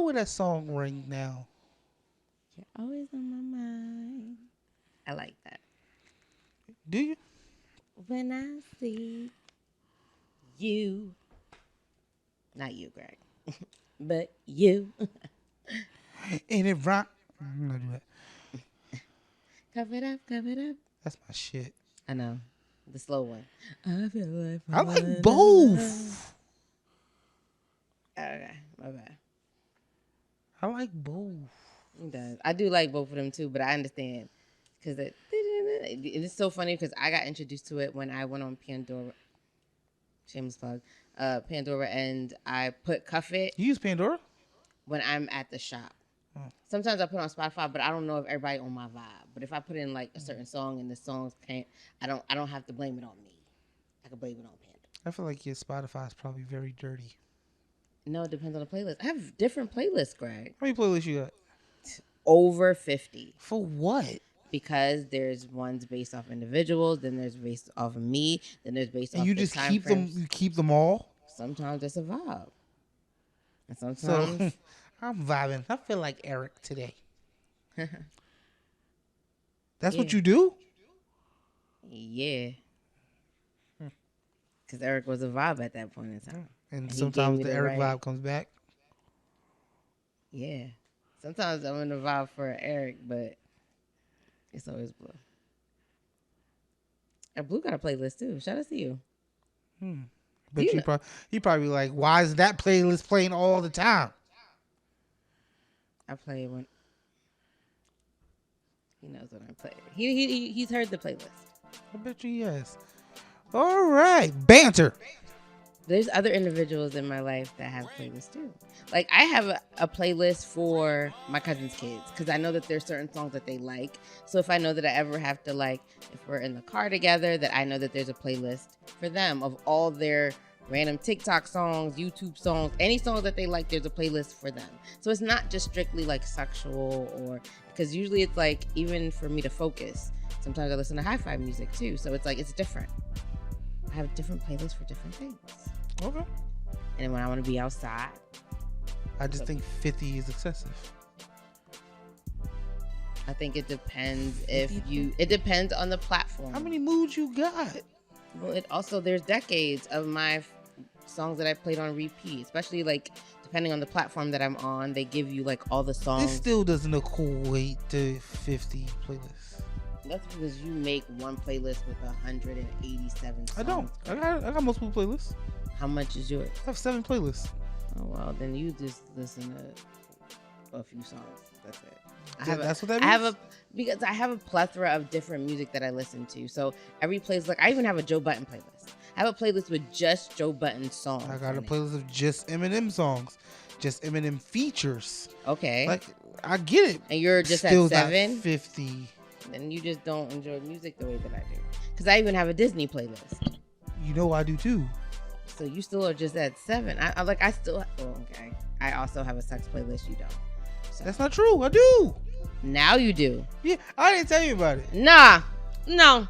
where that song rang now. You're always on my mind. I like that. Do you? When I see you. Not you, Greg. But you. Ain't it right? I'm not doing that. Cover it up, cover it up. That's my shit. I know. The slow one. I feel like I like both. Okay, my bad. I like both. It does. I do like both of them too, but I understand. Because it's so funny because I got introduced to it when I went on Pandora. Shameless plug. Pandora, and I put Cuff It. You use Pandora? When I'm at the shop. Sometimes I put on Spotify, but I don't know if everybody on my vibe. But if I put in like a certain song and the songs can't, I don't have to blame it on me. I can blame it on Pandora. I feel like your Spotify is probably very dirty. No, it depends on the playlist. I have different playlists, Greg. How many playlists you got? Over 50. For what? Because there's ones based off individuals, then there's based off of me, then there's based off. And you just keep them. You keep them all. Sometimes it's a vibe, and sometimes So, I'm vibing. I feel like Eric today. That's what you do? Yeah. Because Eric was a vibe at that point in time. And sometimes the Eric vibe comes back. Yeah. Sometimes I'm in the vibe for Eric, but it's always Blue. And Blue got a playlist too. Shout out to you. But he probably like, why is that playlist playing all the time? I play it when he knows when I play it. He's heard the playlist. I bet you he has. All right, banter. There's other individuals in my life that have playlists too. Like I have a playlist for my cousin's kids because I know that there's certain songs that they like. So if I know that I ever have to like, if we're in the car together, that I know that there's a playlist for them of all their random TikTok songs, YouTube songs, any songs that they like, there's a playlist for them. So it's not just strictly like sexual or, because usually it's like, even for me to focus, sometimes I listen to hi-fi music too. So it's like, it's different. I have different playlists for different things. Okay. And when I want to be outside. I just think 50 is excessive. I think it depends it depends on the platform. How many moods you got? Well, it also, there's decades of my songs that I played on repeat, especially like depending on the platform that I'm on, they give you like all the songs. This still doesn't equate to 50 playlists. That's because you make one playlist with 187 songs. I don't. I got multiple playlists. How much is yours? I have 7 playlists. Oh, well, then you just listen to a few songs. That's it. That's what that means? Because I have a plethora of different music that I listen to. So every playlist, like I even have a Joe Budden playlist. I have a playlist with just Joe Budden songs. I got a playlist of just Eminem songs, just Eminem features. Okay. Like I get it. And you're just still at 7? 50. Then you just don't enjoy music the way that I do. Because I even have a Disney playlist. You know I do too. So you still are just at 7. I still. Oh, okay. I also have a sex playlist. You don't. So. That's not true. I do. Now you do. Yeah, I didn't tell you about it. Nah. No.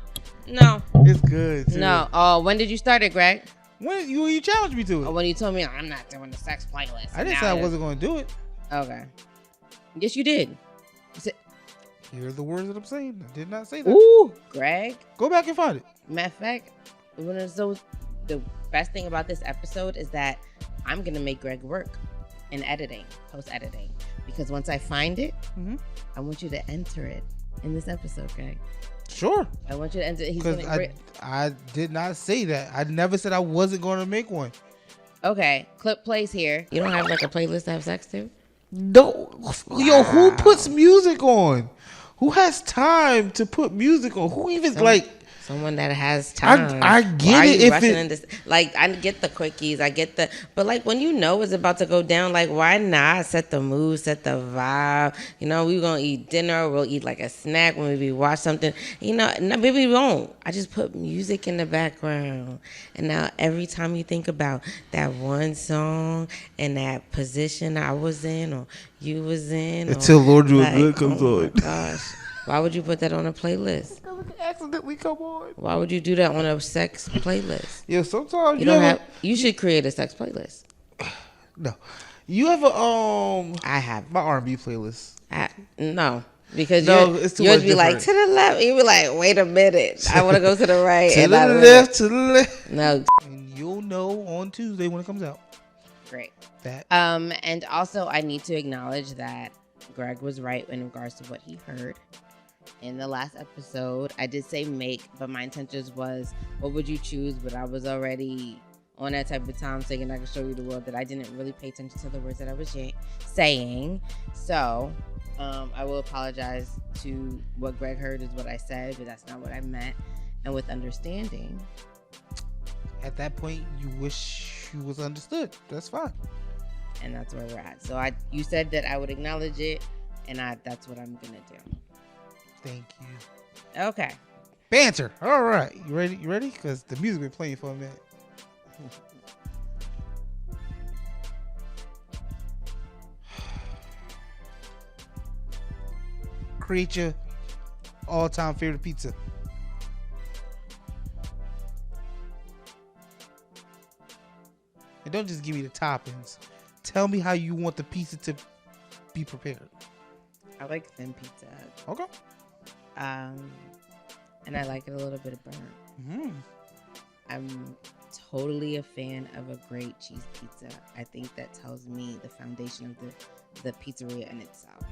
It's good too. No. Oh, when did you start it, Greg? When you challenged me to it. Oh, when you told me I'm not doing the sex playlist. I didn't say I wasn't going to do it. Okay. Yes, you did. You said, here are the words that I'm saying. I did not say that. Ooh, Greg. Go back and find it. Matter of fact, the best thing about this episode is that I'm going to make Greg work in editing, post-editing. Because once I find it, I want you to enter it in this episode, Greg. Sure. I want you to enter it. Because I did not say that. I never said I wasn't going to make one. Okay. Clip plays here. You don't have like a playlist to have sex to? No. Wow. Yo, who puts music on? Who has time to put music on? Who even someone that has time. I get it. Like I get the quickies, but like when you know it's about to go down, like why not set the mood, set the vibe? You know, we're gonna eat dinner, we'll eat like a snack when we watch something. You know, no, maybe we won't. I just put music in the background, and now every time you think about that one song and that position I was in or you was in, until Lord You Are Good comes on. Gosh. Why would you put that on a playlist? Because it accidentally come on. Why would you do that on a sex playlist? Yeah, sometimes you should create a sex playlist. No, You have a I have. my R&B playlist. No. Because It's too yours much be like different. to the left. You be like, wait a minute. I want to go to the right. To and the I left, to the left. No. And you'll know on Tuesday when it comes out. Great. That. And also I need to acknowledge that Greg was right in regards to what he heard in the last episode. I did say make, but my intentions was, what would you choose? But I was already on that type of time thinking I could show you the world that I didn't really pay attention to the words that I was saying. So I will apologize to what Greg heard is what I said, but that's not what I meant. And with understanding. At that point, you wish you was understood. That's fine. And that's where we're at. So you said that I would acknowledge it, and that's what I'm gonna do. Thank you. Okay. Banter. All right. You ready? You ready? Because the music been playing for a minute. Create your all-time favorite pizza. And don't just give me the toppings. Tell me how you want the pizza to be prepared. I like thin pizza. Okay. And I like it a little bit burnt. Mm-hmm. I'm totally a fan of a great cheese pizza. I think that tells me the foundation of the pizzeria in itself.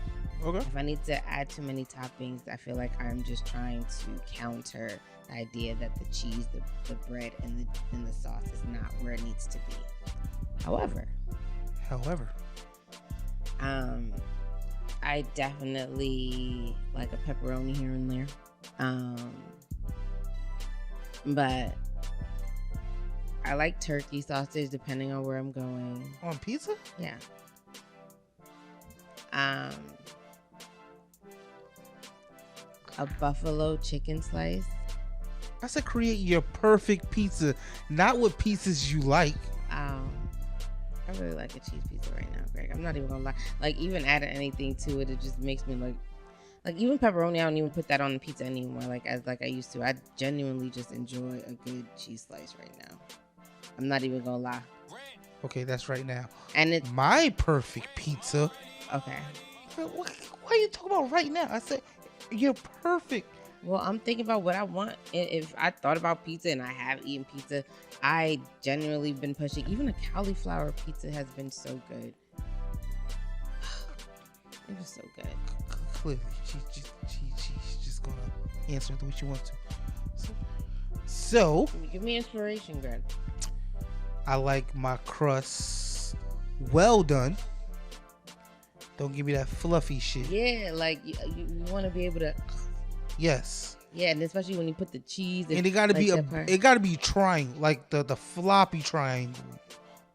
Okay. If I need to add too many toppings, I feel like I'm just trying to counter the idea that the cheese, the bread, and the sauce is not where it needs to be. However, I definitely like a pepperoni here and there. But I like turkey sausage depending on where I'm going. On pizza? Yeah. A buffalo chicken slice. I said create your perfect pizza, not what pizzas you like. I really like a cheese pizza right now, Greg. I'm not even gonna lie. Like, even adding anything to it, it just makes me like even pepperoni. I don't even put that on the pizza anymore. Like I used to. I genuinely just enjoy a good cheese slice right now. I'm not even gonna lie. Okay, that's right now. And it's my perfect pizza. Okay. What are you talking about right now? I said you're perfect. Well, I'm thinking about what I want. If I thought about pizza and I have eaten pizza, I genuinely been pushing. Even a cauliflower pizza has been so good. It was so good. Clearly, she's just gonna answer the way she wants to. So give me inspiration, Greg. I like my crust well done. Don't give me that fluffy shit. Yeah, like you want to be able to. Yes. Yeah, and especially when you put the cheese. And it gotta be triangle, like the floppy triangle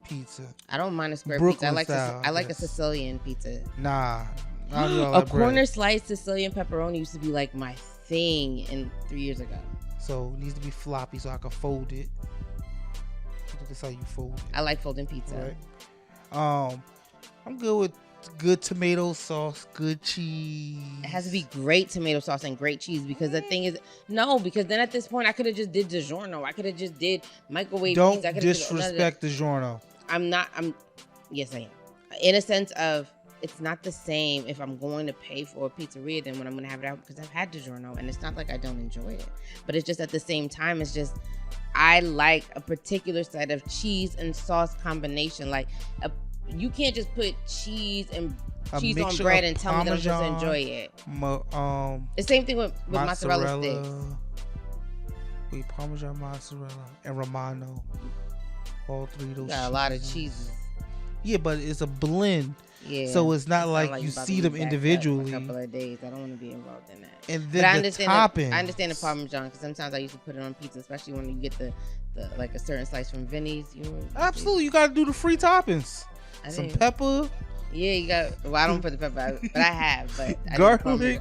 pizza. I don't mind a square Brooklyn pizza. I like yes. a Sicilian pizza. Nah. A corner sliced Sicilian pepperoni used to be like my thing 3 years ago. So it needs to be floppy so I can fold it. That's how you fold it. I like folding pizza. Right. I'm good with good tomato sauce, good cheese. It has to be great tomato sauce and great cheese, because the thing is, because then at this point I could have just did DiGiorno. I could have just did microwave beans. Don't disrespect DiGiorno. Yes, I am. In a sense of, it's not the same if I'm going to pay for a pizzeria than when I'm going to have it out, because I've had DiGiorno and it's not like I don't enjoy it. But it's just at the same time, it's just, I like a particular set of cheese and sauce combination. Like, you can't just put cheese and cheese on bread and tell me that I'm supposed to enjoy it. The same thing with mozzarella sticks. Wait, Parmesan, mozzarella, and Romano. All three of those. Got a lot of cheeses. Yeah, but it's a blend. Yeah. So it's not like you see them individually. A couple of days. I don't want to be involved in that. And then the toppings. I understand the Parmesan, because sometimes I used to put it on pizza, especially when you get the like a certain slice from Vinny's. Absolutely, you got to do the free toppings. Some pepper. Yeah, you got. Well, I don't put the pepper out, but I have. But garlic.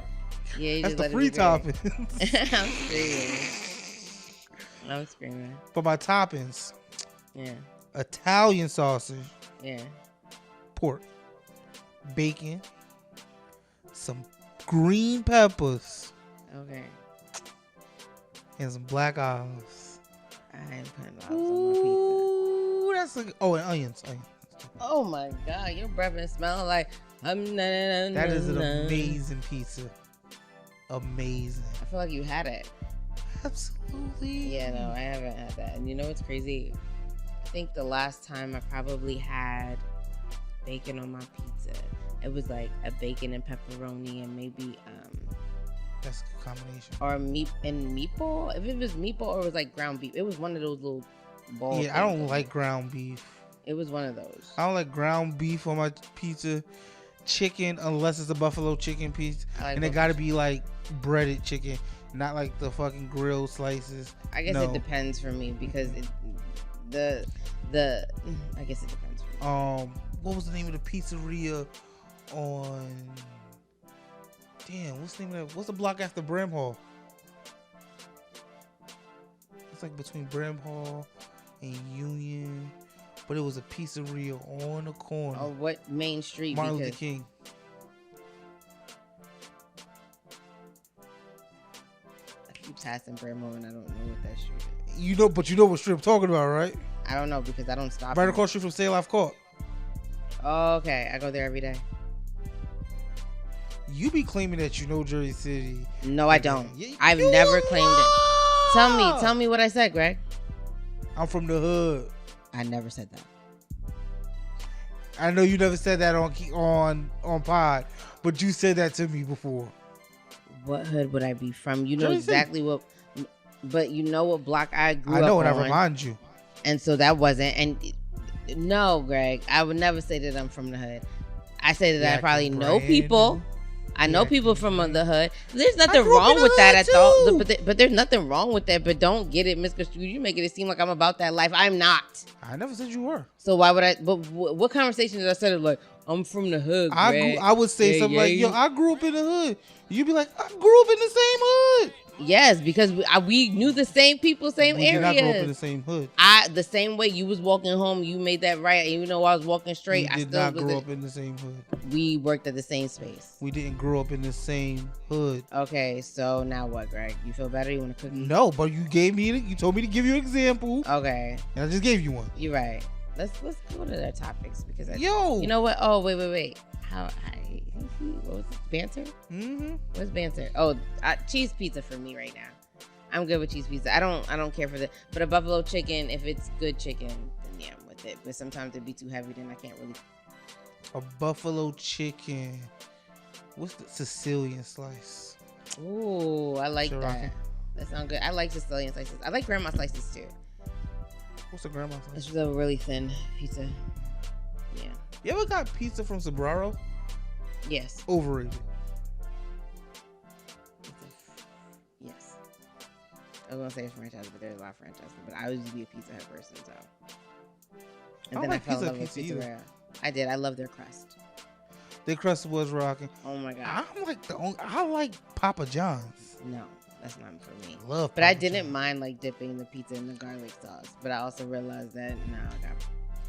Yeah, you that's just the free toppings. I'm screaming. For my toppings. Yeah. Italian sausage. Yeah. Pork. Bacon. Some green peppers. Okay. And some black olives. I ain't putting olives on my pizza. That's and onions. Oh my God, your breath been smelling like That is an amazing pizza. Amazing. I feel like you had it. Absolutely. Yeah, no, I haven't had that. And you know what's crazy? I think the last time I probably had bacon on my pizza, it was like a bacon and pepperoni and maybe that's a good combination. Or meat and meatball. If it was meatball or it was like ground beef, it was one of those little balls. Yeah, I don't like ground beef. It was one of those. I don't like ground beef on my pizza. Chicken, unless it's a buffalo chicken piece, and it got to be like breaded chicken, not like the fucking grilled slices. I guess it depends for me because I guess it depends for me. What was the name of the pizzeria on? Damn, what's the name of that? What's the block after Bram Hall? It's like between Bram Hall and Union. But it was a pizzeria on the corner. Oh, what main street? Martin Luther King. I keep passing Bramwell and I don't know what that street is. You know what street I'm talking about, right? I don't know because I don't stop. Right across the street from Stay Life Court. Oh, okay. I go there every day. You be claiming that you know Jersey City. No, I don't. I've never claimed it. Tell me what I said, Greg. I'm from the hood. I never said that. I know you never said that on pod, but you said that to me before. What hood would I be from? You know exactly what, but you know what block I grew up on. I know, and I remind you. And so that wasn't. And no, Greg, I would never say that I'm from the hood. I say that I probably know people. I know people from the hood. There's nothing wrong with that at all. But there's nothing wrong with that. But don't get it misconstrued. You making it seem like I'm about that life. I'm not. I never said you were. So why would I? But what conversation did I say? Like, I'm from the hood. I would say something like, yo, I grew up in the hood. You'd be like, I grew up in the same hood. Yes, because we knew the same people, same areas. We did not grow up in the same hood. The same way you was walking home, you made that right. Even though I was walking straight, I did not grow up in the same hood. We worked at the same space. We didn't grow up in the same hood. Okay, so now what, Greg? You feel better? You want a cookie? No, but you told me to give you an example. Okay. And I just gave you one. You're right. Let's go to their topics because you know what? Oh, wait. What was it? Banter? Mm-hmm. What's banter? Oh, cheese pizza for me right now. I'm good with cheese pizza. I don't care for but a buffalo chicken, if it's good chicken, then yeah, I'm with it. But sometimes it'd be too heavy, then I can't really. A buffalo chicken. What's the Sicilian slice? Ooh, I like that. That sounds good. I like Sicilian slices. I like grandma slices too. What's a grandma slice? It's a really thin pizza. Yeah. You ever got pizza from Sabraro? Yes. Overrated. Yes. I was gonna say it's franchise, but there's a lot of franchises. But I used to be a Pizza Hut person, so. And then I fell in love with Pizza. I did. I love their crust. Their crust was rocking. Oh my god. I like Papa John's. No, that's not for me. Love. But I didn't mind like dipping the pizza in the garlic sauce. But I also realized that I got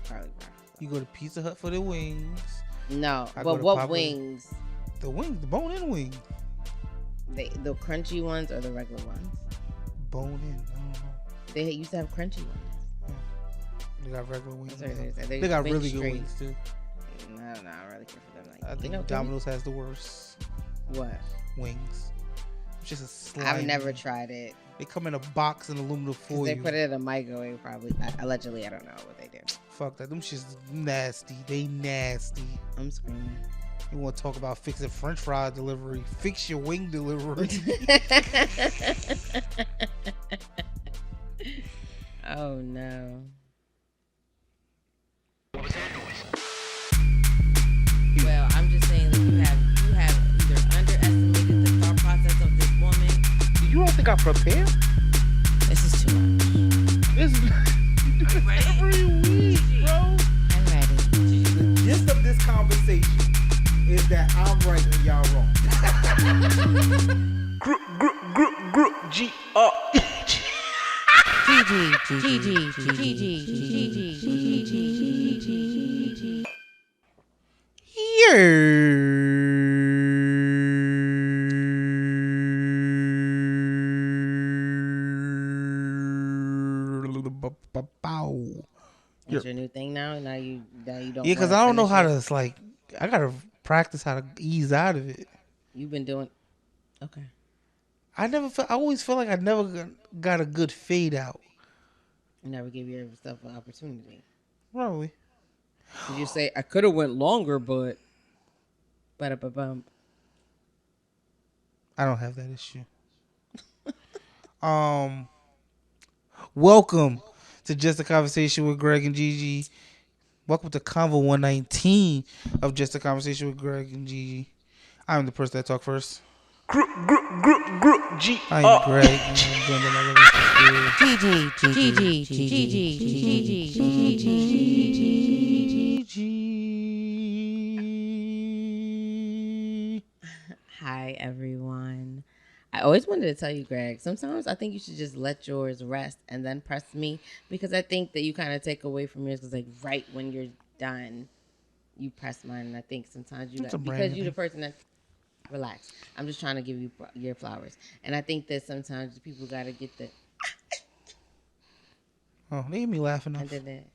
garlic sauce. You go to Pizza Hut for the wings. No, but what wings? The wings, the bone-in wings. The crunchy ones or the regular ones? Bone-in. I don't know. They used to have crunchy ones. They got regular wings. They got really good wings too. No, I don't really care for them. I think Domino's has the worst. What? Wings. It's just a slime. I've never tried it. They come in a box in aluminum foil. They put it in a microwave, probably. Allegedly, I don't know what they do. Fuck that. Them shit's nasty. They nasty. I'm screaming. You want to talk about fixing French fry delivery? Fix your wing delivery. Oh no. Well, I'm just saying that you have either underestimated the thought process of this woman. You don't think I prepared? This is too much. This is every week, bro. I'm ready. The gist of this conversation is that I'm right and y'all wrong. Gigi. It's your new thing now. Now you don't don't. Yeah, because I don't know how to. It's like I gotta practice how to ease out of it. You've been doing. Okay. I always felt like I never got a good fade out. You never gave yourself an opportunity. Probably. Did you say I could have went longer, but bump. I don't have that issue. Welcome to Just a Conversation with Greg and Gigi. Welcome to Convo 119 of Just a Conversation with Greg and Gigi. I'm the person that talk first. I am Greg, and I'm joined by my lovely sister Gigi. Hi, everyone. I always wanted to tell you, Greg, sometimes I think you should just let yours rest and then press me, because I think that you kind of take away from yours, because like right when you're done, you press mine. And I think sometimes you got, because you're the person that, relax. I'm just trying to give you your flowers. And I think that sometimes people got to get the. Oh, they made me laugh enough. And then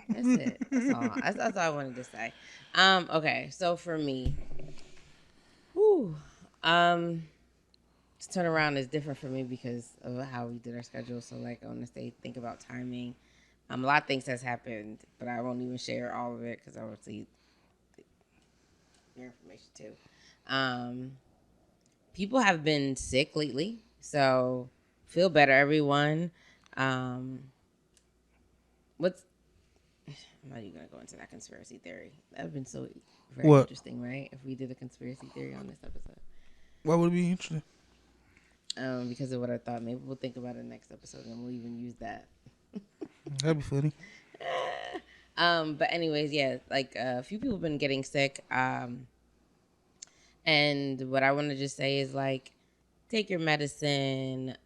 that's it. That's all. That's all I wanted to say. Okay. So for me, turnaround is different for me because of how we did our schedule. So like I want to say, think about timing. A lot of things has happened, but I won't even share all of it because I will see your information too. People have been sick lately, so feel better, everyone. What's I'm not even gonna go into that conspiracy theory. That would have been so very interesting, right? If we did a conspiracy theory on this episode. Why would it be interesting? Because of what I thought. Maybe we'll think about it next episode and we'll even use that. That'd be funny. But anyways, yeah, like a few people have been getting sick. And what I want to just say is like, take your medicine,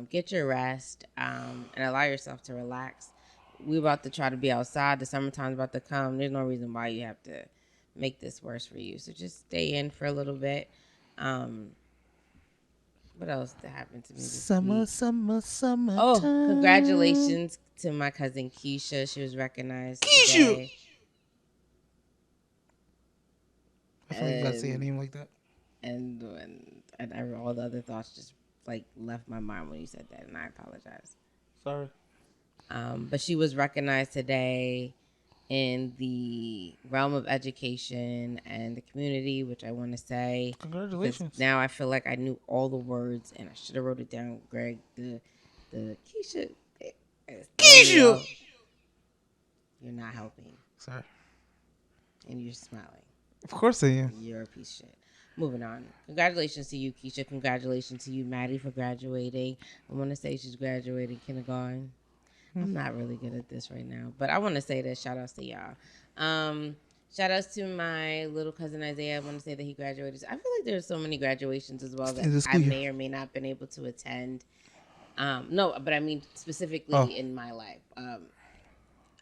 get your rest, and allow yourself to relax. We're about to try to be outside. The summertime's about to come. There's no reason why you have to make this worse for you. So just stay in for a little bit. What else did happen to me this week? Summertime. Oh, congratulations to my cousin Keisha. She was recognized today. I feel like you gotta say a name like that. And all the other thoughts just like left my mind when you said that, and I apologize. Sorry. But she was recognized today in the realm of education and the community, which I want to say, congratulations. Now I feel like I knew all the words, and I should have wrote it down, Greg. The Keisha. You're not helping. Sorry. And you're smiling. Of course I am. You're a piece of shit. Moving on. Congratulations to you, Keisha. Congratulations to you, Maddie, for graduating. I want to say she's graduating kindergarten. I'm not really good at this right now, but I want to say that shout outs to y'all. Shout outs to my little cousin Isaiah. I want to say that he graduated. I feel like there's so many graduations as well that I may or may not have been able to attend. No, but I mean specifically in my life.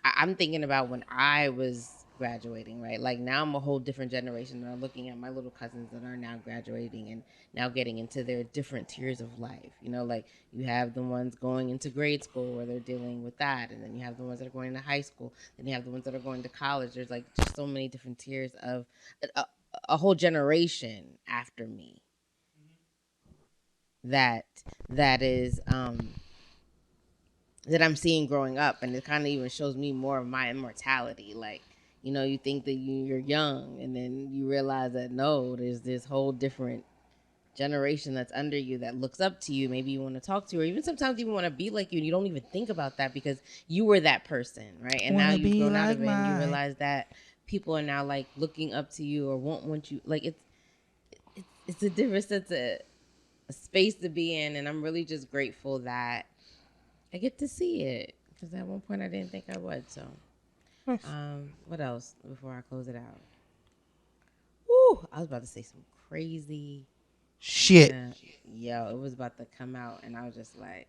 I'm thinking about when I was graduating, right? Like now I'm a whole different generation, and I'm looking at my little cousins that are now graduating and now getting into their different tiers of life. You know, like you have the ones going into grade school where they're dealing with that, and then you have the ones that are going to high school, then you have the ones that are going to college. There's like just so many different tiers of a whole generation after me that is that I'm seeing growing up, and it kind of even shows me more of my immortality. Like, you know, you think that you're young, and then you realize that no, there's this whole different generation that's under you that looks up to you. Maybe you want to talk to, or even sometimes even want to be like you, and you don't even think about that because you were that person, right? And now you've grown out of it, and you realize that people are now like looking up to you or won't want you. Like it's a different sense of a space to be in, and I'm really just grateful that I get to see it, because at one point I didn't think I would. So, nice. What else before I close it out? Woo! I was about to say some crazy shit. Yo, it was about to come out, and I was just like,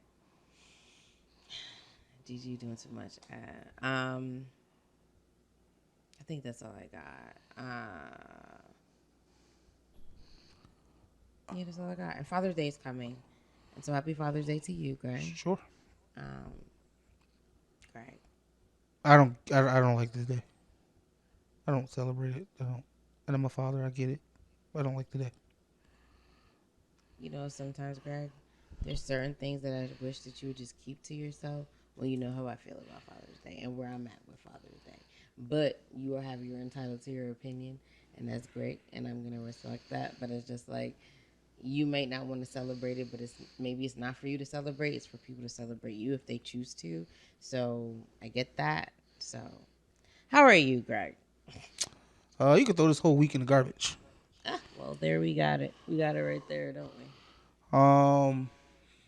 Gigi, you doing too much. I think that's all I got. Yeah, that's all I got. And Father's Day is coming, and so happy Father's Day to you, Greg. Sure. Right. I don't like this day. I don't celebrate it. I don't. And I'm a father. I get it. I don't like the day. Sometimes, Greg, there's certain things that I wish that you would just keep to yourself when you know how I feel about Father's Day and where I'm at with Father's Day. But you're entitled to your opinion, and that's great, and I'm gonna respect that. But it's just like you might not want to celebrate it, but maybe it's not for you to celebrate. It's for people to celebrate you if they choose to. So I get that. So how are you, Greg? You can throw this whole week in the garbage. Well, there we got it. We got it right there, don't we?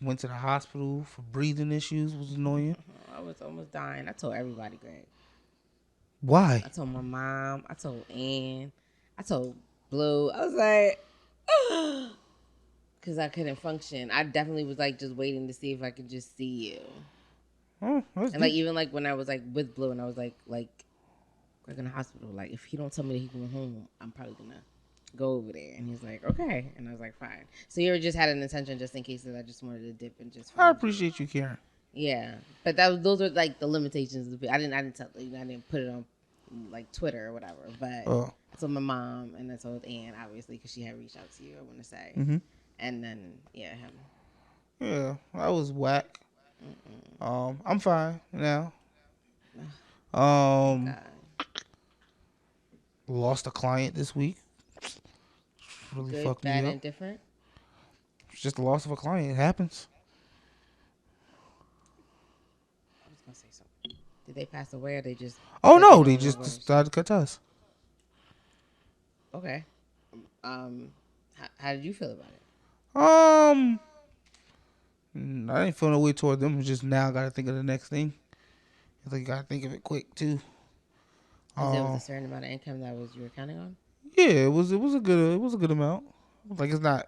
Went to the hospital for breathing issues. Was annoying. I was almost dying. I told everybody, Greg. Why? I told my mom. I told Ann. I told Blue. I was like, because I couldn't function. I definitely was like just waiting to see if I could just see you. Oh, and like even like when I was like with Blue and I was like Greg in the hospital. Like if he don't tell me that he's going home, I'm probably gonna go over there. And he's like, okay. And I was like, fine. So you just had an intention just in case that I just wanted to dip and just. I appreciate you caring. Yeah, but those are like the limitations. I didn't put it on like Twitter or whatever. But I told my mom and I told Ann obviously because she had reached out to you. I want to say, and then him. Yeah, I was whack. I'm fine now. Lost a client this week. Really good, fucked bad, me up. and different. It's just the loss of a client. It happens. I was gonna say something. Did they pass away or they just? Oh no, they just decided to cut ties. Okay. How did you feel about it? I didn't feel no way toward them. It's just now I gotta think of the next thing. I think you gotta think of it quick too. Because there was a certain amount of income that you were counting on. Yeah, it was a good amount. Like it's not.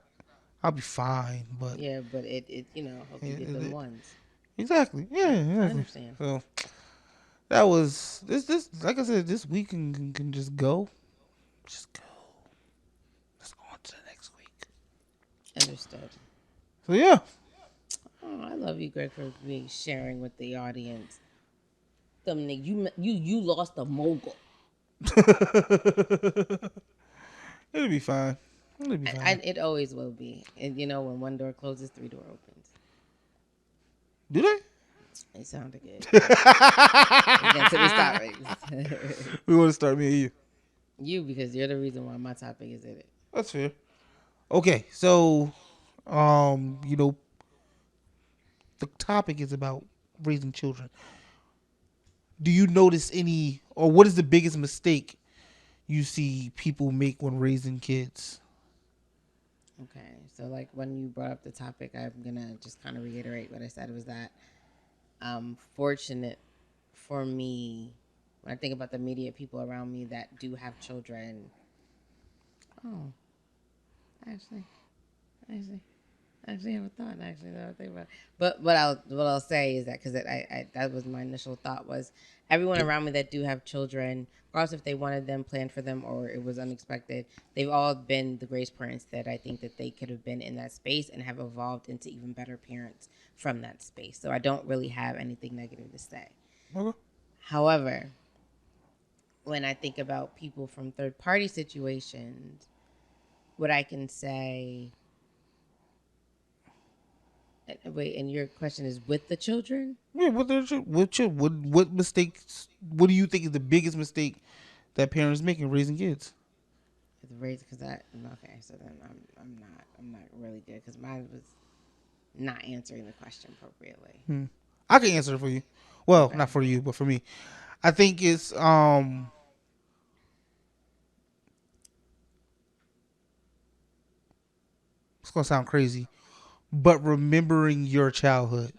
I'll be fine, but yeah, but it hope you get them ones. Exactly. Yeah, exactly. I understand. So that was this like I said, this week can just go. Just go. Let's go on to the next week. Understood. So yeah. Oh, I love you, Greg, for sharing with the audience. You lost a mogul. It'll be fine. It always will be. And when one door closes, 3 doors opens. Do they? It sounded good. Again, to the topics. We want to start me and you. You, because you're the reason why my topic is in it. That's fair. Okay, so the topic is about raising children. Do you notice any, or what is the biggest mistake you see people make when raising kids? Okay, so like when you brought up the topic, I'm gonna just kind of reiterate what I said was that fortunate for me when I think about the immediate people around me that do have children. Oh, actually have a thought. Actually, that I think about. But what I'll say is that because I that was my initial thought was everyone around me that do have children, regardless if they wanted them, planned for them, or it was unexpected, they've all been the grace parents that I think that they could have been in that space and have evolved into even better parents from that space. So I don't really have anything negative to say. Okay. However, when I think about people from third party situations, what I can say. Wait, and your question is with the children? Yeah, with children. What mistakes? What do you think is the biggest mistake that parents make in raising kids? Because okay, so then I'm not really good because mine was not answering the question appropriately. I can answer it for you. Well, okay. Not for you, but for me. I think it's it's gonna sound crazy, but remembering your childhood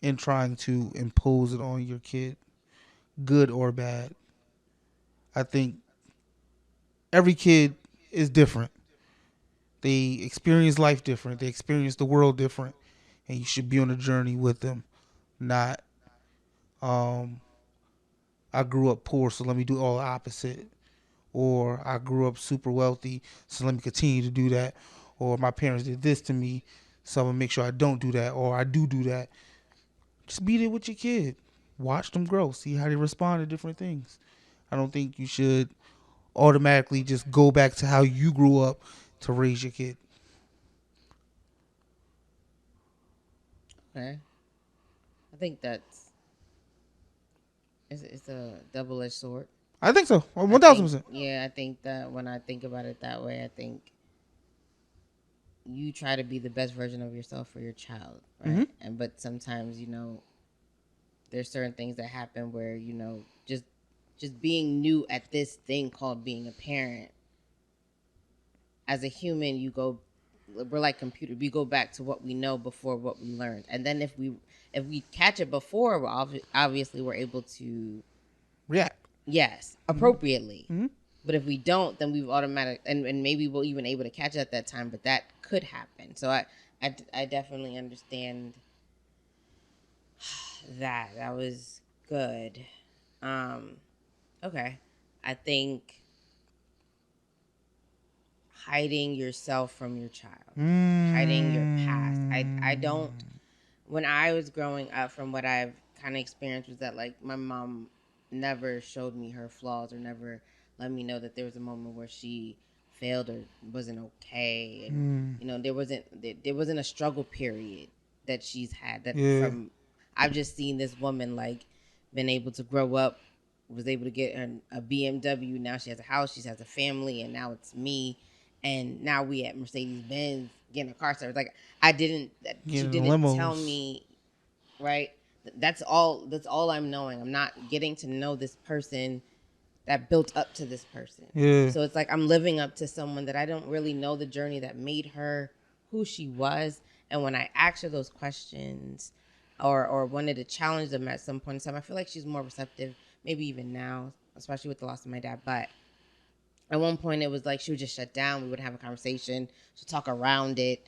and trying to impose it on your kid, good or bad. I think every kid is different. They experience life different. They experience the world different, and you should be on a journey with them. Not, I grew up poor, so let me do all the opposite. Or I grew up super wealthy, so let me continue to do that. Or my parents did this to me, so I'm going to make sure I don't do that. Or I do that. Just be there with your kid. Watch them grow. See how they respond to different things. I don't think you should automatically just go back to how you grew up to raise your kid. Okay. I think it's a double-edged sword. I think so. I 1,000%. yeah, I think that when I think about it that way, I think you try to be the best version of yourself for your child, right? Mm-hmm. And but sometimes, there's certain things that happen where, just being new at this thing called being a parent, as a human, we're like computer. We go back to what we know before what we learned. And then if we catch it before, obviously we're able to React. yes, appropriately. Mm-hmm. But if we don't, then we've automatic and maybe we'll even able to catch it at that time, but that could happen. So I definitely understand that. That was good. Okay. I think hiding yourself from your child. Hiding your past. I don't when I was growing up, from what I've kind of experienced, was that like my mom never showed me her flaws or never let me know that there was a moment where she failed or wasn't okay, and there wasn't a struggle period that she's had that from I've just seen this woman like been able to grow up, was able to get a BMW. Now she has a house, she has a family, and now it's me, and now we at Mercedes Benz getting a car service. Like she didn't limos. tell me, right? That's all I'm knowing. I'm not getting to know this person that built up to this person. Yeah. So it's like I'm living up to someone that I don't really know the journey that made her who she was. And when I ask her those questions or wanted to challenge them at some point in time, I feel like she's more receptive, maybe even now, especially with the loss of my dad. But at one point it was like she would just shut down. We would have a conversation, she'd talk around it,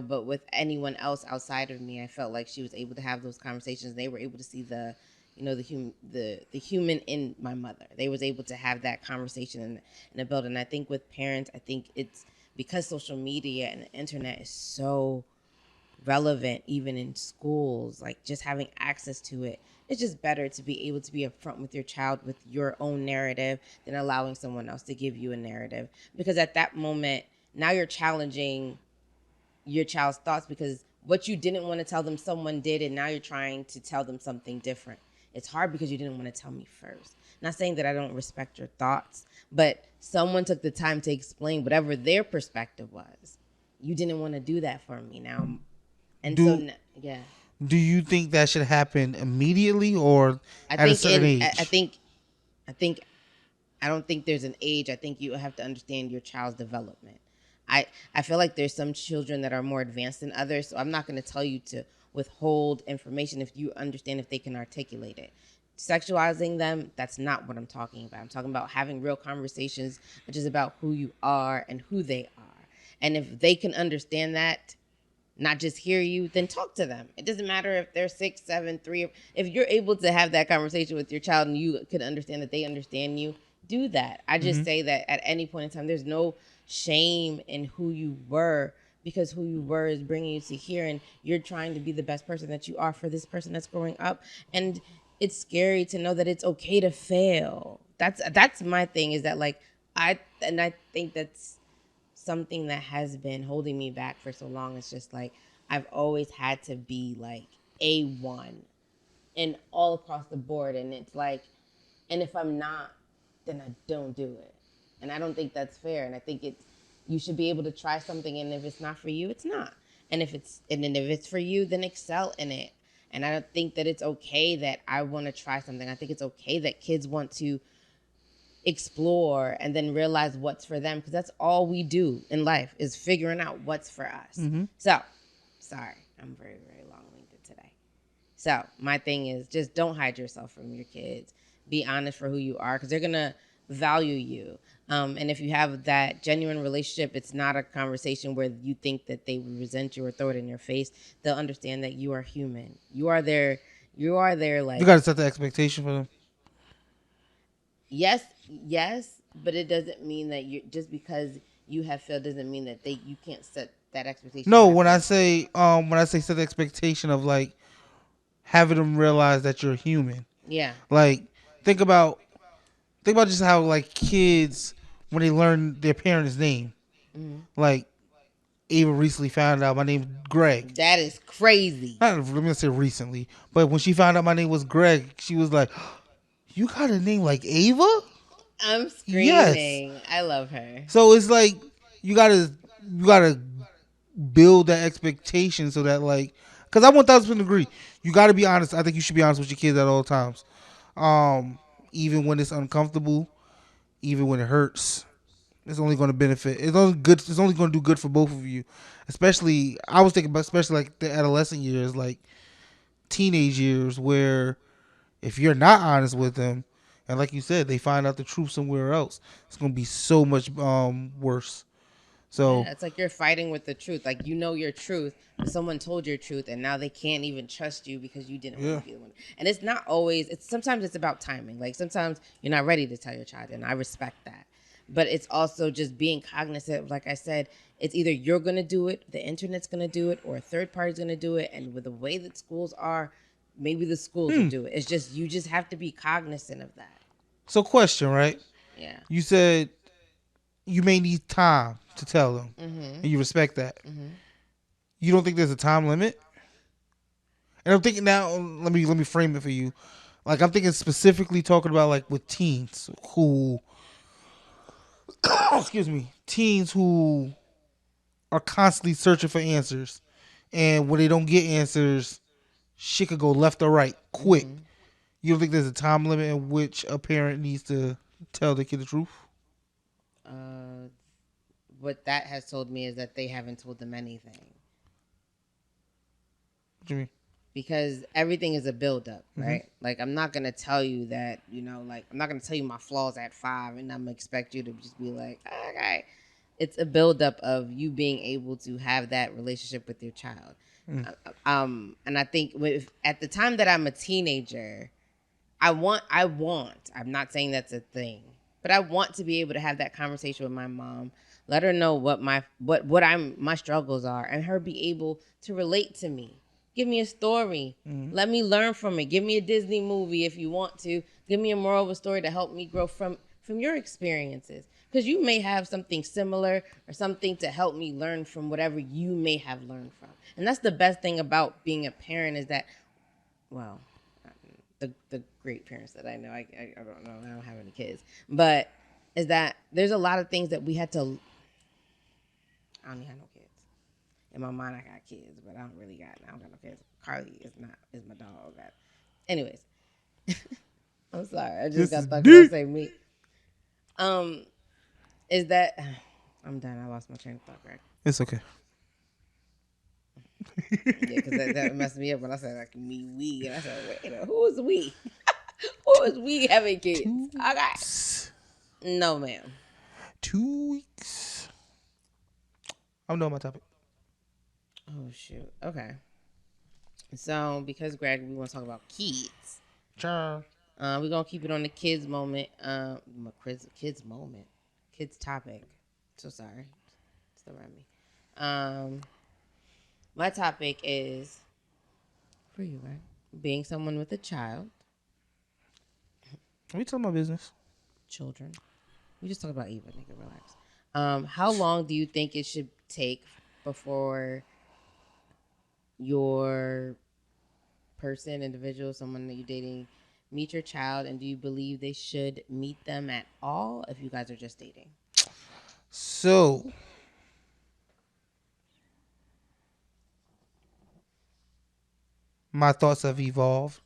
but with anyone else outside of me, I felt like she was able to have those conversations. They were able to see the human in my mother. They was able to have that conversation in the building. I think with parents, I think it's because social media and the internet is so relevant, even in schools, like just having access to it. It's just better to be able to be upfront with your child with your own narrative than allowing someone else to give you a narrative. Because at that moment, now you're challenging your child's thoughts, because what you didn't want to tell them, someone did, and now you're trying to tell them something different. It's hard because you didn't want to tell me first. Not saying that I don't respect your thoughts, but someone took the time to explain whatever their perspective was. You didn't want to do that for me now. And yeah. Do you think that should happen immediately or at a certain age? I don't think there's an age. I think you have to understand your child's development. I feel like there's some children that are more advanced than others, so I'm not going to tell you to withhold information if you understand, if they can articulate it. Sexualizing them, that's not what I'm talking about. I'm talking about having real conversations, which is about who you are and who they are. And if they can understand that, not just hear you, then talk to them. It doesn't matter if they're 6, 7, 3. If you're able to have that conversation with your child and you could understand that they understand you, do that. I just say that at any point in time, there's no shame in who you were, because who you were is bringing you to here, and you're trying to be the best person that you are for this person that's growing up. And it's scary to know that it's okay to fail. That's my thing, is that like I think that's something that has been holding me back for so long. It's just like I've always had to be like A1 and all across the board, and it's like, and if I'm not, then I don't do it. And I don't think that's fair. And I think you should be able to try something, and if it's not for you, it's not. And if it's for you, then excel in it. And I don't think that it's okay that I want to try something. I think it's okay that kids want to explore and then realize what's for them, because that's all we do in life, is figuring out what's for us. So, sorry, I'm very, very long-winded today. So my thing is, just don't hide yourself from your kids. Be honest for who you are, because they're gonna value you. And if you have that genuine relationship, it's not a conversation where you think that they would resent you or throw it in your face. They'll understand that you are human. You are their like. You gotta set the expectation for them. Yes, but it doesn't mean that you, just because you have failed doesn't mean that you can't set that expectation. No, when I say set the expectation of like having them realize that you're human. Yeah. Like think about think about just how like kids when they learn their parents' name. Mm-hmm. Like Ava recently found out my name's Greg. That is crazy. Not let me say recently, but when she found out my name was Greg, she was like, "You got a name like Ava?" I'm Yes. screaming. I love her. So it's like you gotta build that expectation so that like, because I 1000% agree. You got to be honest. I think you should be honest with your kids at all times. Even when it's uncomfortable, even when it hurts, it's only going to benefit. It's only good. It's only going to do good for both of you. Especially, I was thinking about especially like the adolescent years, like teenage years, where if you're not honest with them, and like you said, they find out the truth somewhere else, it's going to be so much worse. So Yeah, it's like you're fighting with the truth. Like you know your truth, but someone told your truth, and now they can't even trust you because you didn't want to be the one. And it's not always. It's sometimes it's about timing. Like sometimes you're not ready to tell your child, and I respect that. But it's also just being cognizant. Like I said, it's either you're gonna do it, the internet's gonna do it, or a third party's gonna do it. And with the way that schools are, maybe the schools will do it. It's just you just have to be cognizant of that. So, question, right? Yeah. You said you may need time to tell them, Mm-hmm. and you respect that. Mm-hmm. You don't think there's a time limit? And I'm thinking now. Let me frame it for you. Like I'm thinking specifically talking about like with teens who, excuse me, teens who are constantly searching for answers, and when they don't get answers, shit could go left or right quick. Mm-hmm. You don't think there's a time limit in which a parent needs to tell the kid the truth? What that has told me is that they haven't told them anything. What do you mean? Because everything is a buildup, right? Mm-hmm. Like I'm not gonna tell you that, like I'm not gonna tell you my flaws at 5, and I'm gonna expect you to just be like, okay. It's a buildup of you being able to have that relationship with your child. And I think at the time that I'm a teenager, I'm not saying that's a thing, but I want to be able to have that conversation with my mom, let her know what my struggles are, and her be able to relate to me. Give me a story. Mm-hmm. Let me learn from it. Give me a Disney movie if you want to. Give me a moral of a story to help me grow from your experiences. Because you may have something similar or something to help me learn from whatever you may have learned from. And that's the best thing about being a parent is that, well, the great parents that I know, I don't know, I don't have any kids, but is that there's a lot of things that we had to. I don't even have no kids. In my mind, I got kids, but I don't got no kids. Carly is my dog. Anyways, I'm sorry, I just got stuck on say me. Is that I'm done. I lost my train of thought, Greg. It's okay. Yeah, because that messed me up when I said like me, we, and I said, wait, who is we? Who is we having kids? Okay. No, ma'am. 2 weeks. I'm done my topic. Oh shoot. Okay. So because Greg, we want to talk about kids. Sure. We're gonna keep it on the kids moment. Kids moment. Kids topic. So sorry. Still around me. My topic is for you, right? Being someone with a child. We talking about business. Children. We just talk about Eva, nigga, relax. How long do you think it should take before your individual, someone that you're dating, meet your child, and do you believe they should meet them at all if you guys are just dating? So, my thoughts have evolved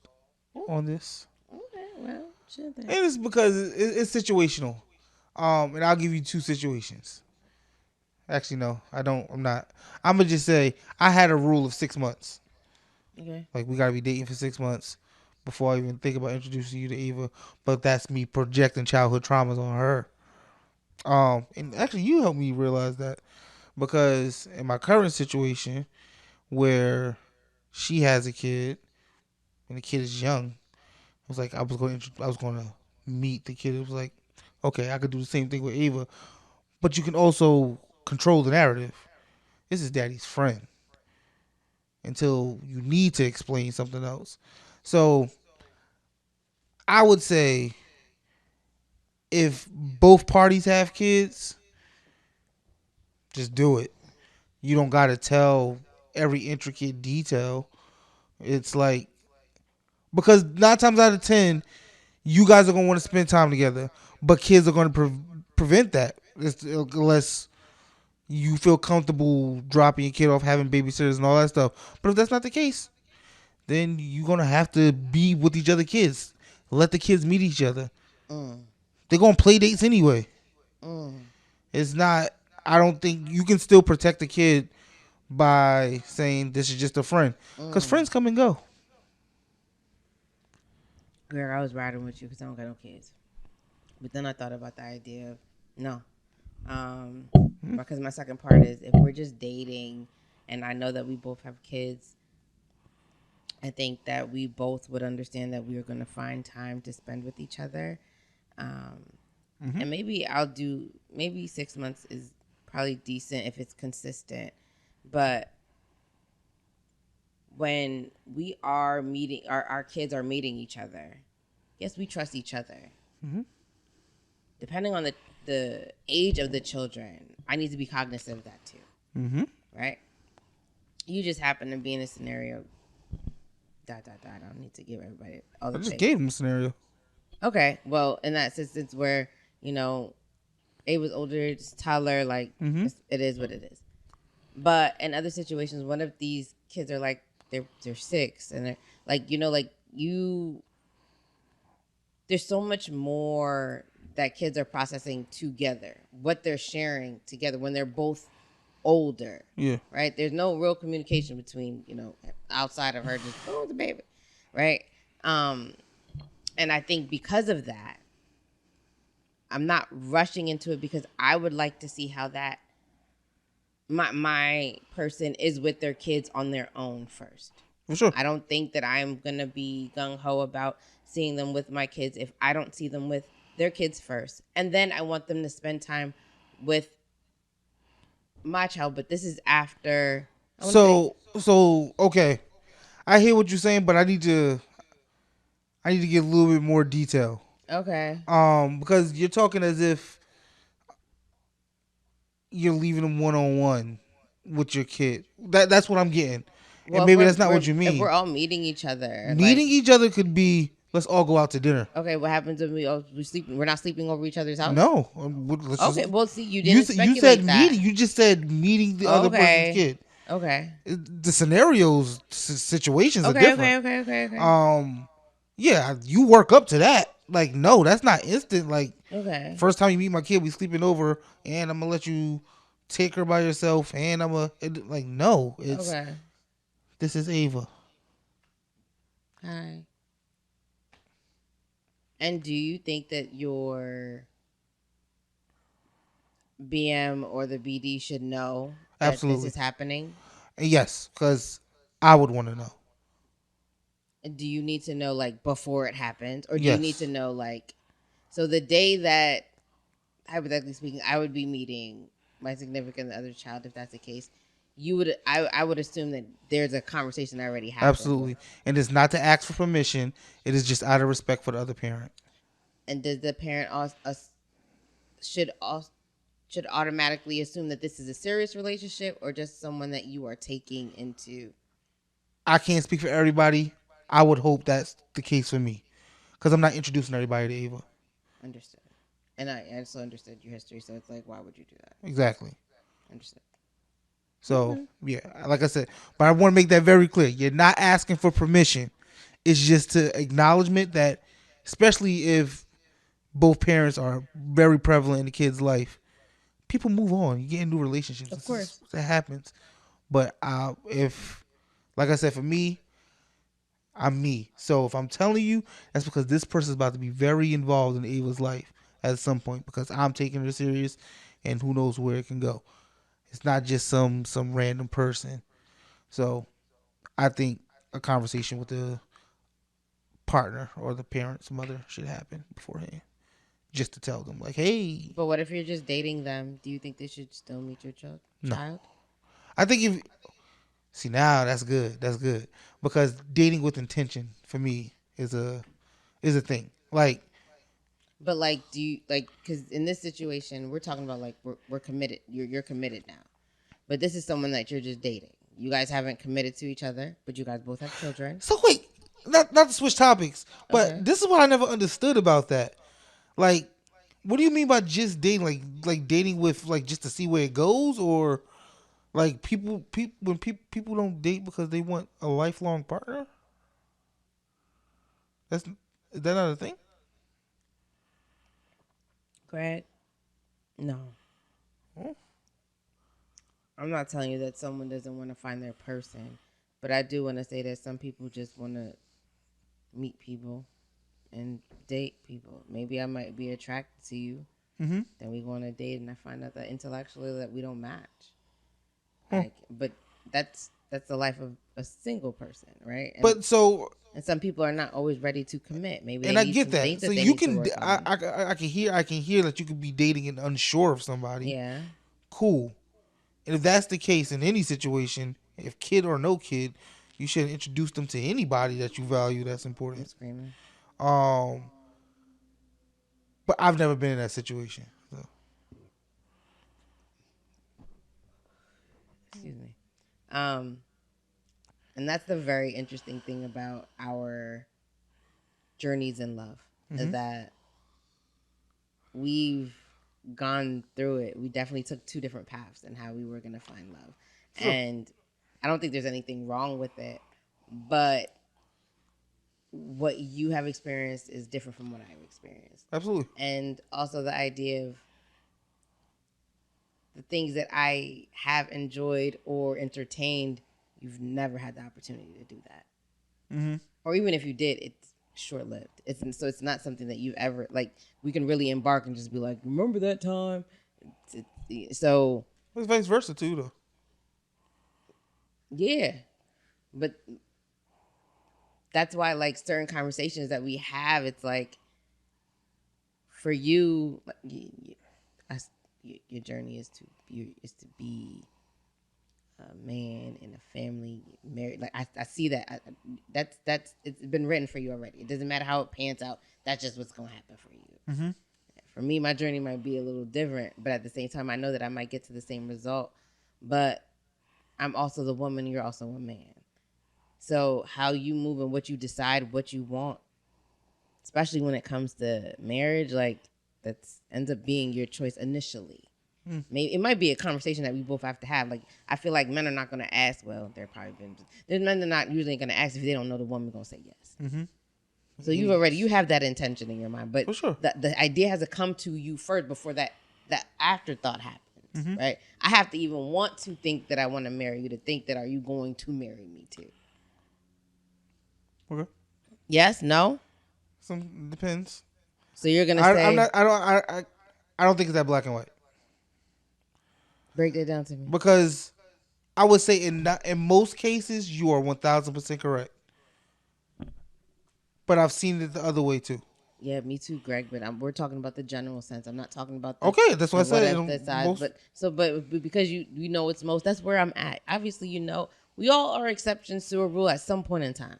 on this. Okay, well, should they? And it's because it's situational. And I'll give you 2 situations. Actually, no, I don't. I'm not. I'm gonna just say I had a rule of 6 months. Okay. Like we gotta be dating for 6 months before I even think about introducing you to Eva. But that's me projecting childhood traumas on her. And actually, you helped me realize that because in my current situation, where she has a kid and the kid is young, I was like, I was going to meet the kid. It was like, okay, I could do the same thing with Ava, but you can also control the narrative. This is daddy's friend until you need to explain something else. So I would say if both parties have kids, just do it. You don't gotta tell every intricate detail. It's like, because 9 times out of 10, you guys are gonna want to spend time together, but kids are gonna prevent that unless you feel comfortable dropping your kid off, having babysitters and all that stuff. But if that's not the case, then you're gonna have to be with each other kids. Let the kids meet each other. Mm. They're gonna play dates anyway. Mm. It's not. I don't think you can still protect the kid by saying this is just a friend, because friends come and go. Girl, I was riding with you because I don't got no kids. But then I thought about the idea of no. Because my second part is if we're just dating and I know that we both have kids, I think that we both would understand that we are going to find time to spend with each other. And maybe 6 months is probably decent if it's consistent. But when we are meeting, our kids are meeting each other, yes, we trust each other. Mm-hmm. Depending on the age of the children, I need to be cognizant of that too. Mm-hmm. Right? You just happen to be in a scenario. I don't need to give everybody all the I just things. gave him a scenario. Okay, well, in that instance where A was older, it's toddler, like it is what it is. But in other situations, one of these kids are like they're 6 and they're like there's so much more that kids are processing together, what they're sharing together when they're both older. Yeah. Right? There's no real communication between, outside of her just, oh, the baby. Right? And I think because of that, I'm not rushing into it because I would like to see how that my person is with their kids on their own first. For sure. I don't think that I'm going to be gung-ho about seeing them with my kids if I don't see them with their kids first. And then I want them to spend time with my child, but this is after. So okay. I hear what you're saying, but I need to get a little bit more detail. Okay. Because you're talking as if you're leaving them one-on-one with your kid. That's what I'm getting. Well, and maybe that's not what you mean. If we're all meeting each other. Meeting each other could be, let's all go out to dinner. Okay, what happens if we sleeping? We're not sleeping over each other's house? No. Okay, well, see, you didn't you said that. meeting. You just said meeting the other person's kid. Okay. The scenarios, situations are different. Okay. Yeah, you work up to that. Like, no, that's not instant. Like, okay. First time you meet my kid, we sleeping over, and I'm gonna let you take her by yourself, and no, it's okay. This is Ava. Hi. And do you think that your BM or the BD should know that Absolutely. this is happening? Yes, because I would want to know. Do you need to know like before it happens, or do Yes. you need to know like so the day that, hypothetically speaking, I would be meeting my significant other child, if that's the case, I would assume that there's a conversation that already happened. Absolutely. And it's not to ask for permission. It is just out of respect for the other parent. And does the parent should automatically assume that this is a serious relationship or just someone that you are taking into? I can't speak for everybody. I would hope that's the case for me, because I'm not introducing everybody to Ava. Understood. And I also understood your history, so it's like, why would you do that? Exactly. Understood. So, yeah, like I said, but I want to make that very clear. You're not asking for permission. It's just to acknowledgement that, especially if both parents are very prevalent in the kid's life, people move on. You get into relationships. Of course. That happens. But if, like I said, for me, I'm me. So if I'm telling you, that's because this person is about to be very involved in Ava's life at some point, because I'm taking her serious, and who knows where it can go. It's not just some random person. So I think a conversation with the partner or the parent's mother should happen beforehand, just to tell them, like, hey. But what if you're just dating them? Do you think they should still meet your child? No. I think if... See, now that's good. That's good. Because dating with intention, for me, is a thing. Like... But like, do you like? Because in this situation, we're talking about like we're committed. You're committed now, but this is someone that you're just dating. You guys haven't committed to each other, but you guys both have children. So wait, not to switch topics, but Okay. this is what I never understood about that. Like, what do you mean by just dating? Like dating with like just to see where it goes, or like people don't date because they want a lifelong partner? That's is that not a thing? Greg, no. Oh. I'm not telling you that someone doesn't want to find their person, but I do want to say that some people just want to meet people and date people. Maybe I might be attracted to you. Mm-hmm. Then we go on a date and I find out that intellectually that we don't match. Like, but that's the life of a single person, right? And, But so, and some people are not always ready to commit. Maybe and they I need get some that. things So that they you need to can, work on. I can hear that you could be dating and unsure of somebody. Yeah. Cool. And if that's the case in any situation, if kid or no kid, you should introduce them to anybody that you value. That's I'm important. screaming. But I've never been in that situation. So. Excuse me. And that's the very interesting thing about our journeys in love is that we've gone through it. We definitely took two different paths in how we were going to find love. Sure. And I don't think there's anything wrong with it, but what you have experienced is different from what I've experienced. Absolutely. And also the idea of the things that I have enjoyed or entertained, you've never had the opportunity to do that. Mm-hmm. Or even if you did, it's short-lived. So it's not something that you've ever, like, we can really embark and just be like, remember that time? So. It's vice versa too, though. Yeah. But that's why, like, certain conversations that we have, it's like, for you, your journey is to be a man in a family, married. Like I see that. That's it's been written for you already. It doesn't matter how it pans out. That's just what's gonna happen for you. Mm-hmm. For me, my journey might be a little different, but at the same time, I know that I might get to the same result. But I'm also the woman. You're also a man. So how you move and what you decide, what you want, especially when it comes to marriage, like that ends up being your choice initially. Maybe it might be a conversation that we both have to have. Like, I feel like men are not going to ask. Well, there's men that are not usually going to ask if they don't know the woman going to say yes. Mm-hmm. So you have that intention in your mind, but for sure. the idea has to come to you first before that afterthought happens, right? I have to even want to think that I want to marry you, to think that are you going to marry me too? Okay. Yes. No. Some depends. So you're gonna say I don't think it's that black and white. Break that down to me. Because I would say in most cases you are 1000% correct. But I've seen it the other way too. Yeah, me too, Greg. But we're talking about the general sense. I'm not talking about okay. That's what I said. But because you know it's most. That's where I'm at. Obviously, you know we all are exceptions to a rule at some point in time.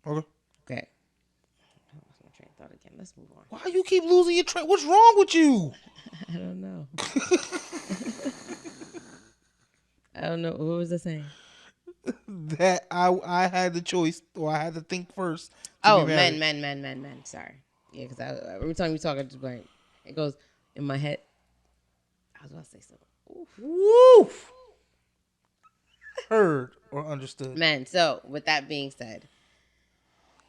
Okay. Okay. My train of thought again. Let's move on. Why you keep losing your train? What's wrong with you? I don't know. I don't know. What was I saying? That I had the choice, or I had to think first. Oh, men. Sorry. Yeah, because every time we talk, I just like it goes in my head. I was about to say something. Woof. Heard or understood. Men. So with that being said,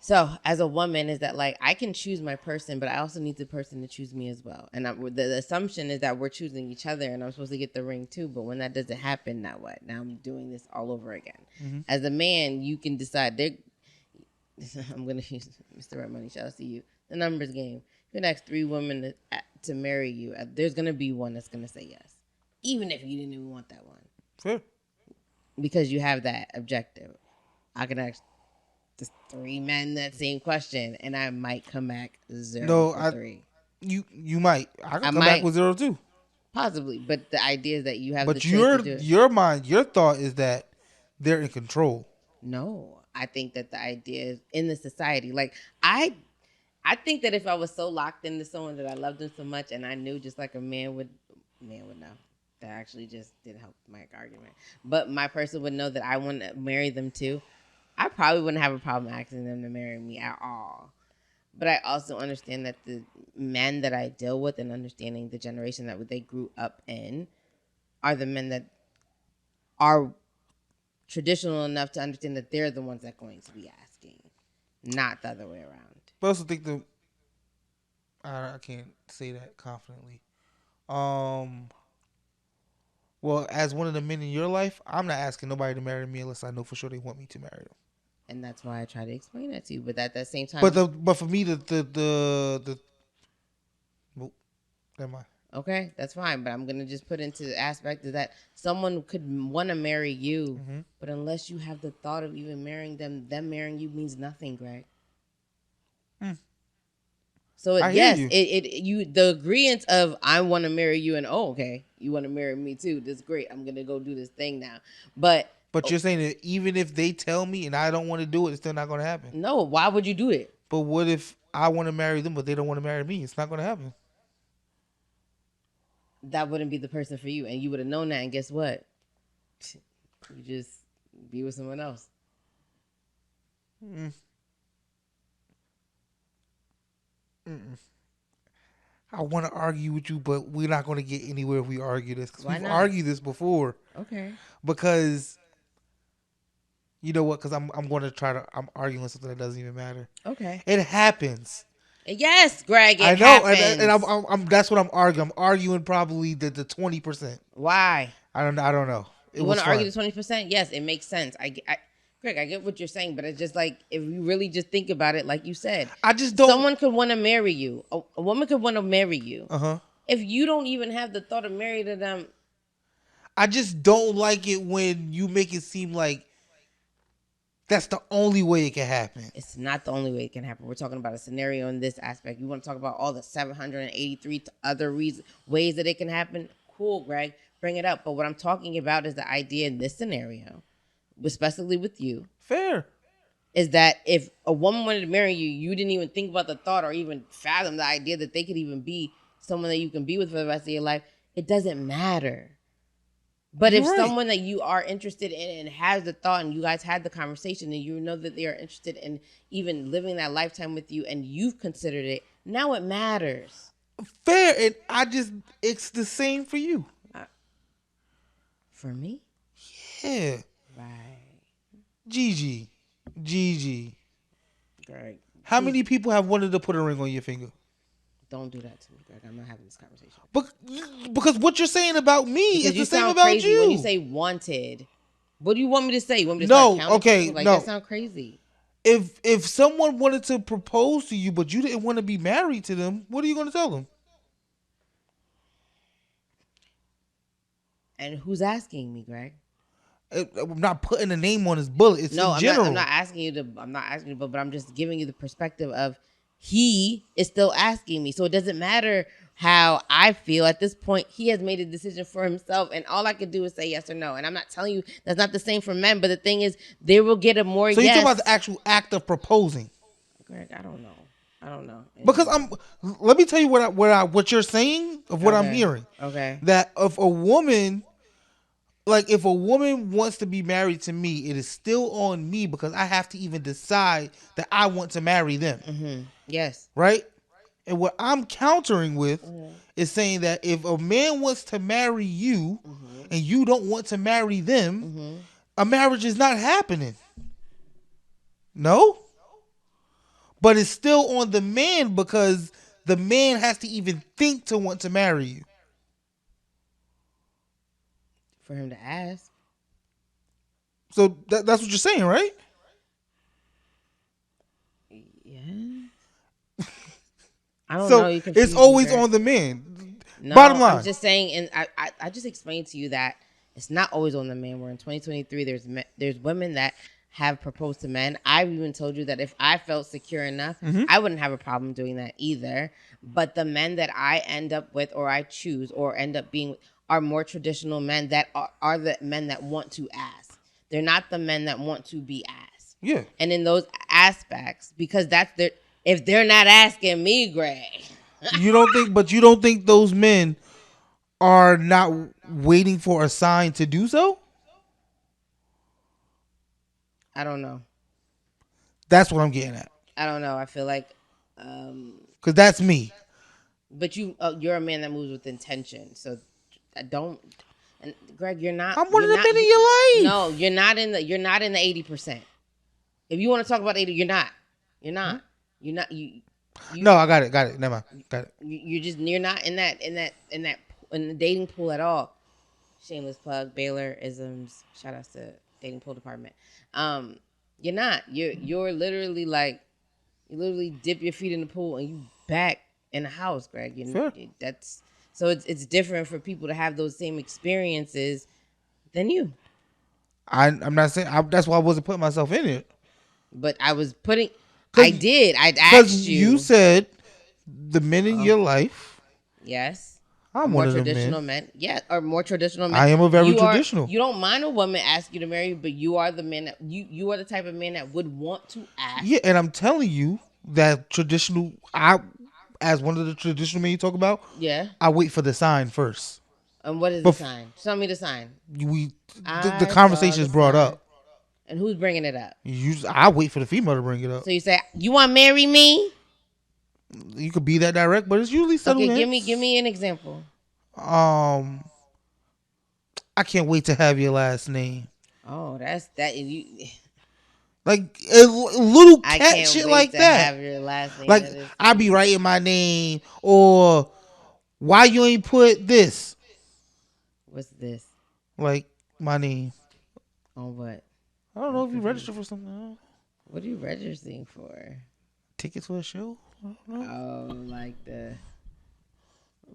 so as a woman, is that like I can choose my person, but I also need the person to choose me as well. And the assumption is that we're choosing each other, and I'm supposed to get the ring too. But when that doesn't happen, now what? Now I'm doing this all over again. Mm-hmm. As a man, you can decide. I'm gonna use Mr. Red Money. Shout out to you. The numbers game. You can ask 3 women to marry you. There's gonna be one that's gonna say yes, even if you didn't even want that one. Sure. Because you have that objective. I can ask just 3 men that same question, and I might come back 0 for 3. You might. I can come back with 0 too. Possibly, but the idea is that you have. But your mind, your thought is that they're in control. No, I think that the idea is in the society. Like I think that if I was so locked into someone that I loved them so much, and I knew just like a man would know. That actually just did help my argument. But my person would know that I want to marry them too. I probably wouldn't have a problem asking them to marry me at all. But I also understand that the men that I deal with and understanding the generation that they grew up in are the men that are traditional enough to understand that they're the ones that are going to be asking, not the other way around. But I also think I can't say that confidently. Well, as one of the men in your life, I'm not asking nobody to marry me unless I know for sure they want me to marry them. And that's why I try to explain that to you. But at the same time, but for me well, never mind. Okay, that's fine. But I'm gonna just put into the aspect of that someone could want to marry you, but unless you have the thought of even marrying them marrying you means nothing, Greg. So the agreement of I want to marry you and okay, you want to marry me too. That's great. I'm gonna go do this thing now. But you're saying that even if they tell me and I don't want to do it, it's still not going to happen. No, why would you do it? But what if I want to marry them, but they don't want to marry me? It's not going to happen. That wouldn't be the person for you, and you would have known that. And guess what? You just be with someone else. I want to argue with you, but we're not going to get anywhere if we argue this because we've argued this before. Okay. Because you know what? Because I'm going to I'm arguing something that doesn't even matter. Okay. It happens. Yes, Greg. It happens. And I'm that's what I'm arguing. I'm arguing probably the 20%. Why? I don't know. You want to argue the 20%? Yes, it makes sense. Greg, I get what you're saying, but it's just like if you really just think about it, like you said, I just don't. Someone could want to marry you. A woman could want to marry you. Uh-huh. If you don't even have the thought of marrying them, I just don't like it when you make it seem like that's the only way it can happen. It's not the only way it can happen. We're talking about a scenario in this aspect. You want to talk about all the 783 other ways that it can happen? Cool, Greg. Bring it up. But what I'm talking about is the idea in this scenario, especially with you. Fair. Is that if a woman wanted to marry you, you didn't even think about the thought or even fathom the idea that they could even be someone that you can be with for the rest of your life, it doesn't matter. But if someone that you are interested in and has the thought and you guys had the conversation and you know that they are interested in even living that lifetime with you and you've considered it, now it matters. Fair. And it's the same for you. For me? Yeah. Right. Gigi. Greg. How many people have wanted to put a ring on your finger? Don't do that to me, Greg. I'm not having this conversation. Because what you're saying about me is the same about crazy you. When you say wanted, what do you want me to say? You want me to start counting people? That sounds crazy. If someone wanted to propose to you, but you didn't want to be married to them, what are you going to tell them? And who's asking me, Greg? I'm not putting a name on his bullet. It's in general. I'm not asking you, but I'm just giving you the perspective of he is still asking me. So it doesn't matter how I feel at this point. He has made a decision for himself, and all I can do is say yes or no. And I'm not telling you that's not the same for men, but the thing is, they will get a more. So you're talking about the actual act of proposing, Greg? I don't know. Because let me tell you what you're saying of what I'm hearing. Okay. That if a woman. Like, if a woman wants to be married to me, it is still on me because I have to even decide that I want to marry them. Mm-hmm. Yes. Right? And what I'm countering with is saying that if a man wants to marry you and you don't want to marry them, a marriage is not happening. No? But it's still on the man because the man has to even think to want to marry you. For him to ask. So that's what you're saying, right? Yeah. I don't know. You So it's always on the man. No, Bottom line. I'm just saying, and I just explained to you that it's not always on the man. We're in 2023. There's women that have proposed to men. I've even told you that if I felt secure enough, I wouldn't have a problem doing that either. But the men that I end up with or I choose or end up being with are more traditional men that are the men that want to ask. They're not the men that want to be asked. Yeah. And in those aspects, because that's If they're not asking me, Greg. You don't think those men are not waiting for a sign to do so? I don't know. That's what I'm getting at. I don't know. I feel like, because that's me. But you're a man that moves with intention. So I don't. And Greg, you're not. I'm one of the men in your life. No, you're not in the 80%. If you want to talk about 80, you're not. You're not. Hmm? You're not. You. No, I got it. Never mind. Got it. You're not in the dating pool at all. Shameless plug. Baylor isms. Shout outs to dating pool department. You're not. You're literally like, you literally dip your feet in the pool and you back in the house, Greg. That's so it's different for people to have those same experiences than you. I'm not saying that's why I wasn't putting myself in it. But I was putting. I did. I'd asked you. You said the men in your life. Yes. I'm more one of them traditional men. Yeah, or more traditional men. I am a very traditional. You don't mind a woman ask you to marry you, but you are the man that you are the type of man that would want to ask. Yeah, and I'm telling you that traditional. As one of the traditional men you talk about. Yeah. I wait for the sign first. And what is the sign? Show me the sign. The conversation is brought up. And who's bringing it up? I wait for the female to bring it up. So you say, "You want to marry me?" You could be that direct, but it's usually subtle. Okay, give me an example. I can't wait to have your last name. Oh, that's that. Like a little cat shit like that. Have your last name. Like I be writing my name, or why you ain't put this? What's this? Like my name. On what? I don't know if you register for something. What are you registering for? Ticket to a show? I don't know. Oh, like the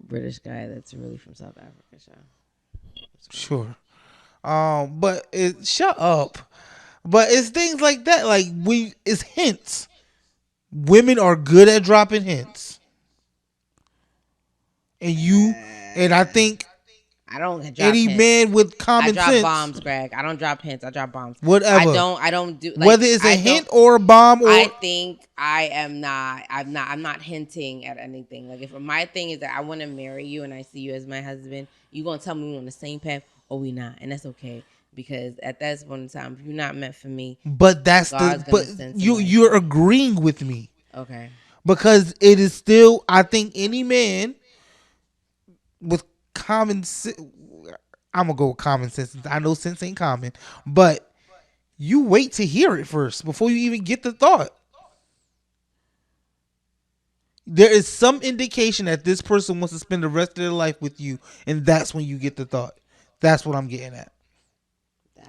British guy that's really from South Africa show. Sure. But shut up. But it's things like that. Like it's hints. Women are good at dropping hints. And I think I don't drop any hints. man with common sense. I drop bombs, Greg. I don't drop hints. I drop bombs. Whatever. I don't do like, whether it's a hint or a bomb or I think I'm not hinting at anything. Like if my thing is that I want to marry you and I see you as my husband, you gonna tell me we're on the same path or we not, and that's okay. Because at that point in time, if you're not meant for me, but you're agreeing with me. Okay. Because it is still, I think any man with common sense, I'm gonna go with common sense. I know sense ain't common, but you wait to hear it first before you even get the thought. There is some indication that this person wants to spend the rest of their life with you, and that's when you get the thought. That's what I'm getting at.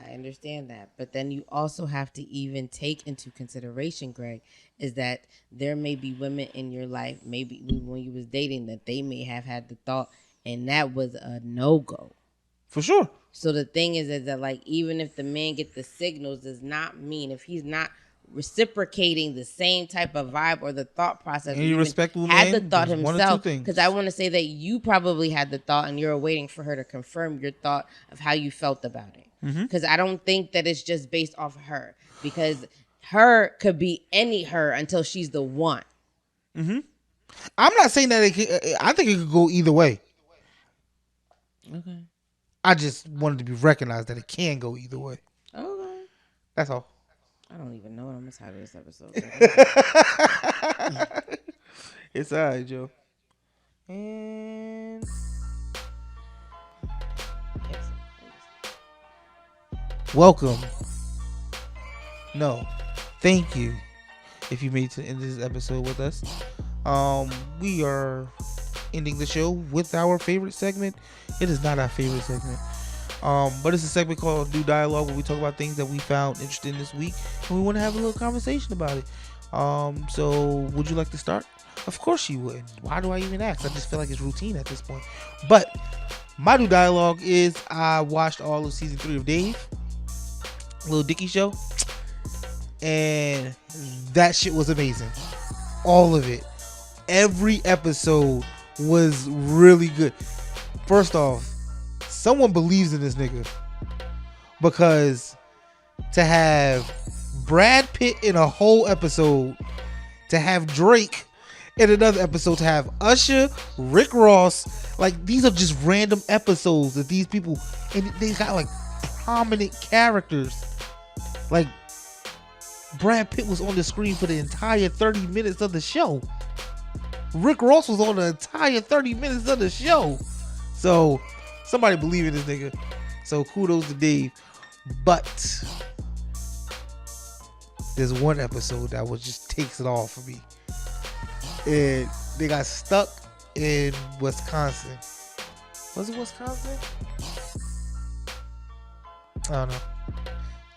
I understand that, but then you also have to even take into consideration, Greg, is that there may be women in your life, maybe when you was dating, that they may have had the thought, and that was a no-go. For sure. So the thing is that like even if the man get the signals, does not mean if he's not reciprocating the same type of vibe or the thought process. And you respectful had man, the thought himself, because I want to say that you probably had the thought and you're waiting for her to confirm your thought of how you felt about it. Because I don't think that it's just based off of her, because her could be any her until she's the one. I'm not saying that I think it could go either way. Okay. I just wanted to be recognized that it can go either way. Okay. That's all. I don't even know what I'm gonna title this episode. It's all right, Joe. And welcome. No, thank you. If you made it to the end of this episode with us, we are ending the show with our favorite segment. It is not our favorite segment. But it's a segment called Do Dialogue, where we talk about things that we found interesting this week and we want to have a little conversation about it. So would you like to start? Of course you would. Why do I even ask? I just feel like it's routine at this point. But my Do Dialogue is I watched all of season 3 of Dave, Lil Dicky show, and that shit was amazing. All of it. Every episode was really good. First off, someone believes in this nigga, because to have Brad Pitt in a whole episode to have Drake. In another episode to have Usher, Rick Ross. Like, these are just random episodes that these people, and they got like prominent characters. Like, Brad Pitt was on the screen for the entire 30 minutes of the show. Rick Ross was on the entire 30 minutes of the show. So somebody believe in this nigga. So kudos to Dave. But there's one episode that was just takes it all for me. And they got stuck in Wisconsin. Was it Wisconsin? I don't know.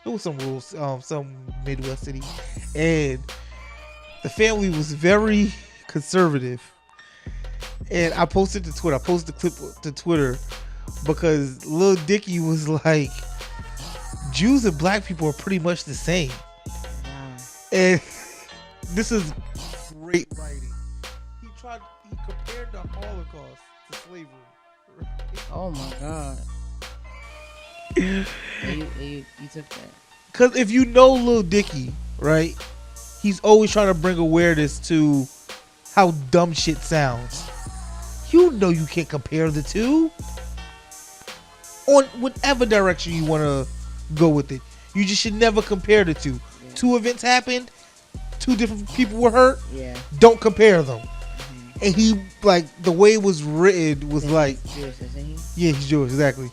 It was some rules, some Midwest city. And the family was very conservative. And I posted to Twitter. I posted the clip to Twitter because Lil Dicky was like, Jews and black people are pretty much the same. And this is great writing. He compared the Holocaust to slavery. Right? Oh my God. you took that. Because if you know Lil Dicky, right, he's always trying to bring awareness to how dumb shit sounds. You know you can't compare the two. On whatever direction you want to go with it. You just should never compare the two. Yeah. Two events happened. Two different people were hurt. Yeah. Don't compare them. And he, like, the way it was written was like... He's Jewish, isn't he? Yeah, he's Jewish, exactly.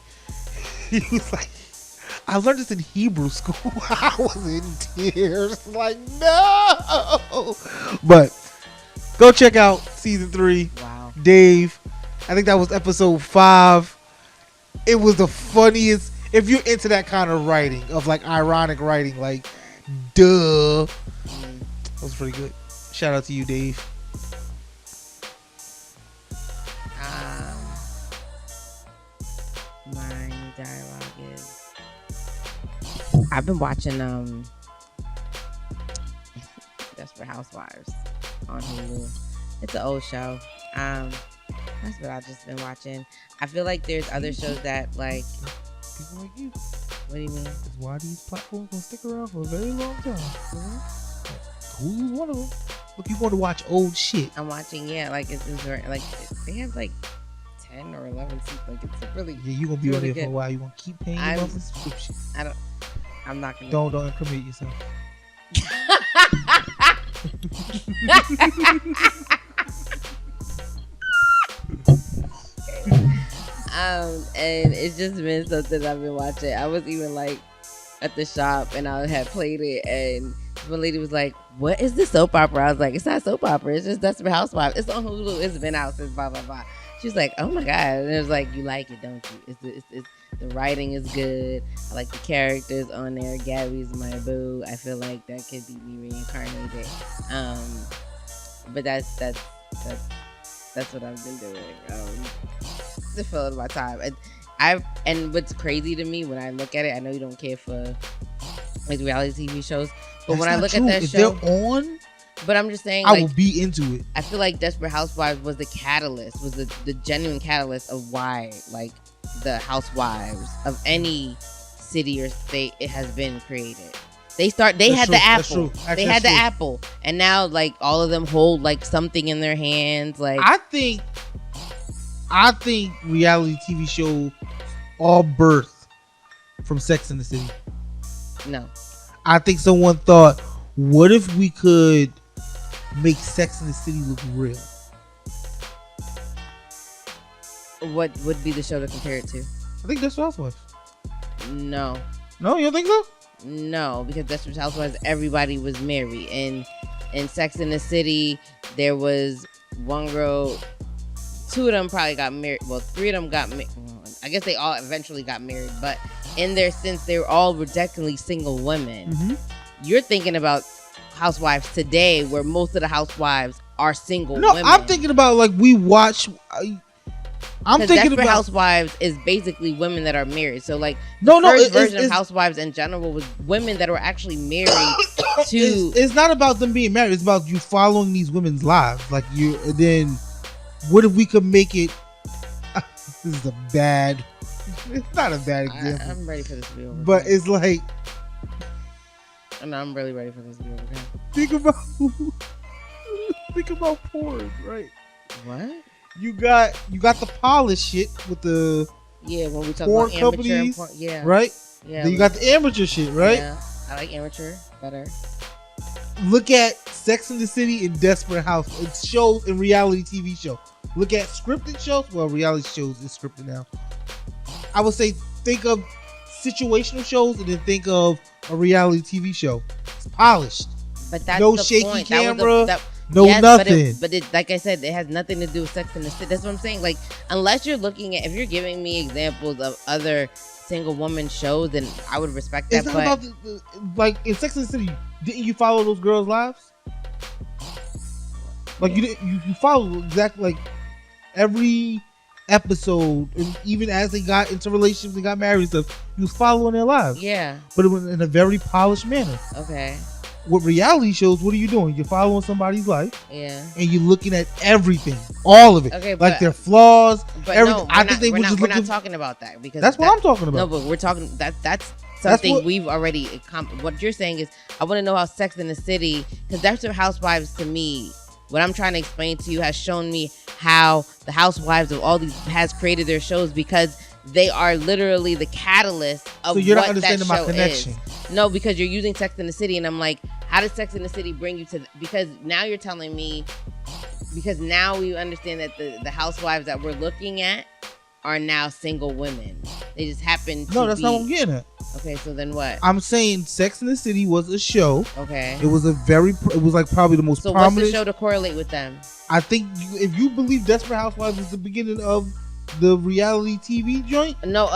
He was like, I learned this in Hebrew school. I was in tears. Like, no! But go check out season 3. Wow. Dave. I think that was episode 5. It was the funniest. If you're into that kind of writing, of like ironic writing, like, duh. That was pretty good. Shout out to you, Dave. My dialogue is I've been watching Desperate Housewives on Hulu. It's an old show. That's what I've just been watching. I feel like there's other shows that like people like you. What do you mean? That's why these platforms gonna stick around for a very long time. Hulu's one of them. Look, you want to watch old shit. I'm watching, yeah, like it's like they have like 10 or 11 seats. Like it's really you gonna be on really there for a while. You gonna keep paying your monthly subscription. I'm not gonna. Don't incriminate yourself. And it's just been something I've been watching. I was even like at the shop and I had played it, and one lady was like, "What is this soap opera?" I was like, "It's not soap opera. It's just Desperate Housewives. It's on Hulu. It's been out since blah blah blah." She was like, "Oh my God!" And it was like, "You like it, don't you? It's the writing is good. I like the characters on there. Gabby's my boo. I feel like that could be me reincarnated." But that's what I've been doing. To fill in my time. And what's crazy to me when I look at it, I know you don't care for like reality TV shows, but that's when I look true. at that if show, they're on, but I'm just saying, I like, will be into it. I feel like Desperate Housewives was the catalyst, was the genuine catalyst of why like the housewives of any city or state it has been created. They had the apple. They had the apple, and now like all of them hold like something in their hands. Like I think reality TV show all birth from Sex and the City. No, I think someone thought, what if we could make Sex and the City look real? What would be the show to compare it to? I think Desperate Housewives. No, you don't think so? No, because Desperate Housewives, everybody was married. And in Sex and the City, there was one girl, 2 of them probably got married. Well, 3 of them got married. I guess they all eventually got married. But in their sense, they were all technically single women. Mm-hmm. You're thinking about housewives today, where most of the housewives are single women. No, I'm thinking about like we watch... I'm thinking Desperate about Housewives is basically women that are married. So like first version of Housewives in general was women that were actually married to. It's not about them being married. It's about you following these women's lives. Like then what if we could make it? This is a bad. It's not a bad example. I'm ready for this to be over. But it's like. I'm really ready for this to be over. Think about Think about porn, right? What? You got the polished shit with the when we talk porn about amateur companies, porn, yeah, right? yeah. Then you got the amateur shit, right? Yeah, I like amateur better. Look at Sex and the City and Desperate Housewives. It's shows and reality TV show. Look at scripted shows. Well, reality shows is scripted now. I would say think of situational shows and then think of a reality TV show. It's polished. But that's no the shaky point. camera. Yes, Nothing. But it, like I said, it has nothing to do with Sex and the City. That's what I'm saying. Like, unless you're looking at, if you're giving me examples of other single woman shows, then I would respect that. It's not about like in Sex and the City. Didn't you follow those girls' lives? Like you follow exactly like every episode, and even as they got into relationships and got married and stuff, you was following their lives. Yeah. But it was in a very polished manner. Okay. With reality shows, what are you doing? You're following somebody's life. Yeah. And you're looking at everything, all of it. Okay. Like their flaws, but everything. No, I think they were just looking. We're not talking about that because that's what I'm talking about. No, but we're talking that's something we've already. What you're saying is, I want to know how Sex in the City, because Desperate Housewives to me, what I'm trying to explain to you has shown me how the housewives of all these has created their shows, because they are literally the catalyst of so you're what not understanding that show my connection. Is. No, because you're using Sex in the City, and I'm like, how does Sex in the City bring you to? Because now you're telling me, because now we understand that the housewives that we're looking at are now single women. They just happen to No, that's not what I'm getting at. Okay, so then what? I'm saying Sex and the City was a show. Okay. It was like probably the most prominent. So what's the show to correlate with them? I think if you believe Desperate Housewives is the beginning of the reality TV joint. No,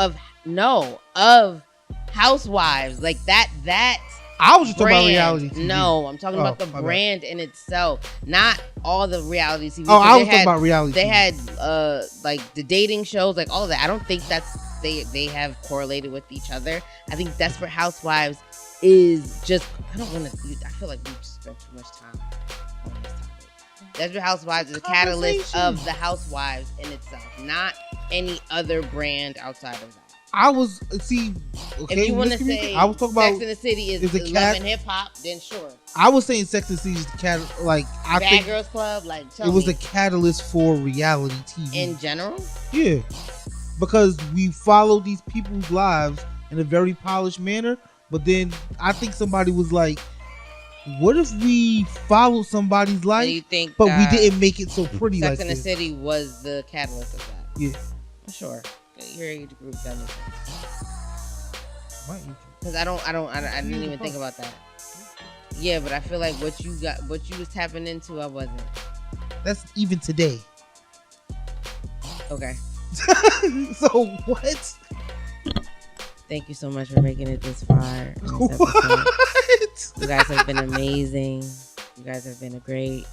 of Housewives. Like that I was just brand. talking about reality TV. No, I'm talking about the brand in itself, not all the reality TV. Oh, I was talking about reality They TV. had like the dating shows, like all of that. I don't think that's they have correlated with each other. I think Desperate Housewives is just, I feel like we just spent too much time on this topic. Desperate Housewives is a catalyst of the housewives in itself, not any other brand outside of that. I was okay. If you want to say I was talking about Sex in the City is love and hip hop, then sure. I was saying Sex and the City is the Bad think Girls Club, like it was a catalyst for reality TV in general. Yeah, because we follow these people's lives in a very polished manner, but then I think somebody was like, "What if we follow somebody's life, you think, but we didn't make it so pretty?" Sex like in the City was the catalyst of that. Yeah, sure. Your age group that makes sense. Because I didn't even think about that. Yeah, but I feel like what you was tapping into, I wasn't. That's even today. Okay. So what? Thank you so much for making it this far. What? You guys have been amazing. You guys have been great.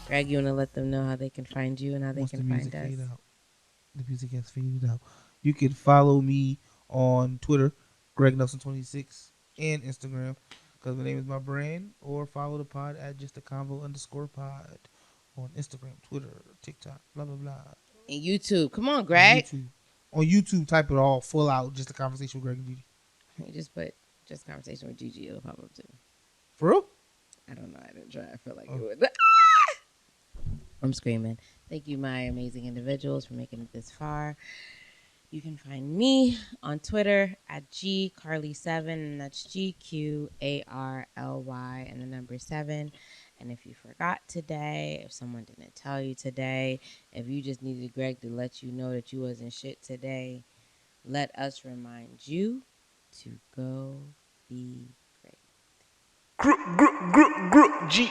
Greg, you want to let them know how they can find you and how they can find us? The music has faded out. You can follow me on Twitter, Greg Nelson26, and Instagram, because the name is my brand, or follow the pod at JustAConvo_pod on Instagram, Twitter, TikTok, blah, blah, blah. And YouTube. Come on, Greg. On YouTube, type it all full out, Just a Conversation with Greg and Gigi. You just put Just Conversation with Gigi, it'll pop up too. For real? I don't know. I didn't try. I feel like it would. I'm screaming. Thank you, my amazing individuals, for making it this far. You can find me on Twitter at GCarly7, and that's GQARLY and the number 7. And if you forgot today, if someone didn't tell you today, if you just needed Greg to let you know that you wasn't shit today, let us remind you to go be great. Gigi.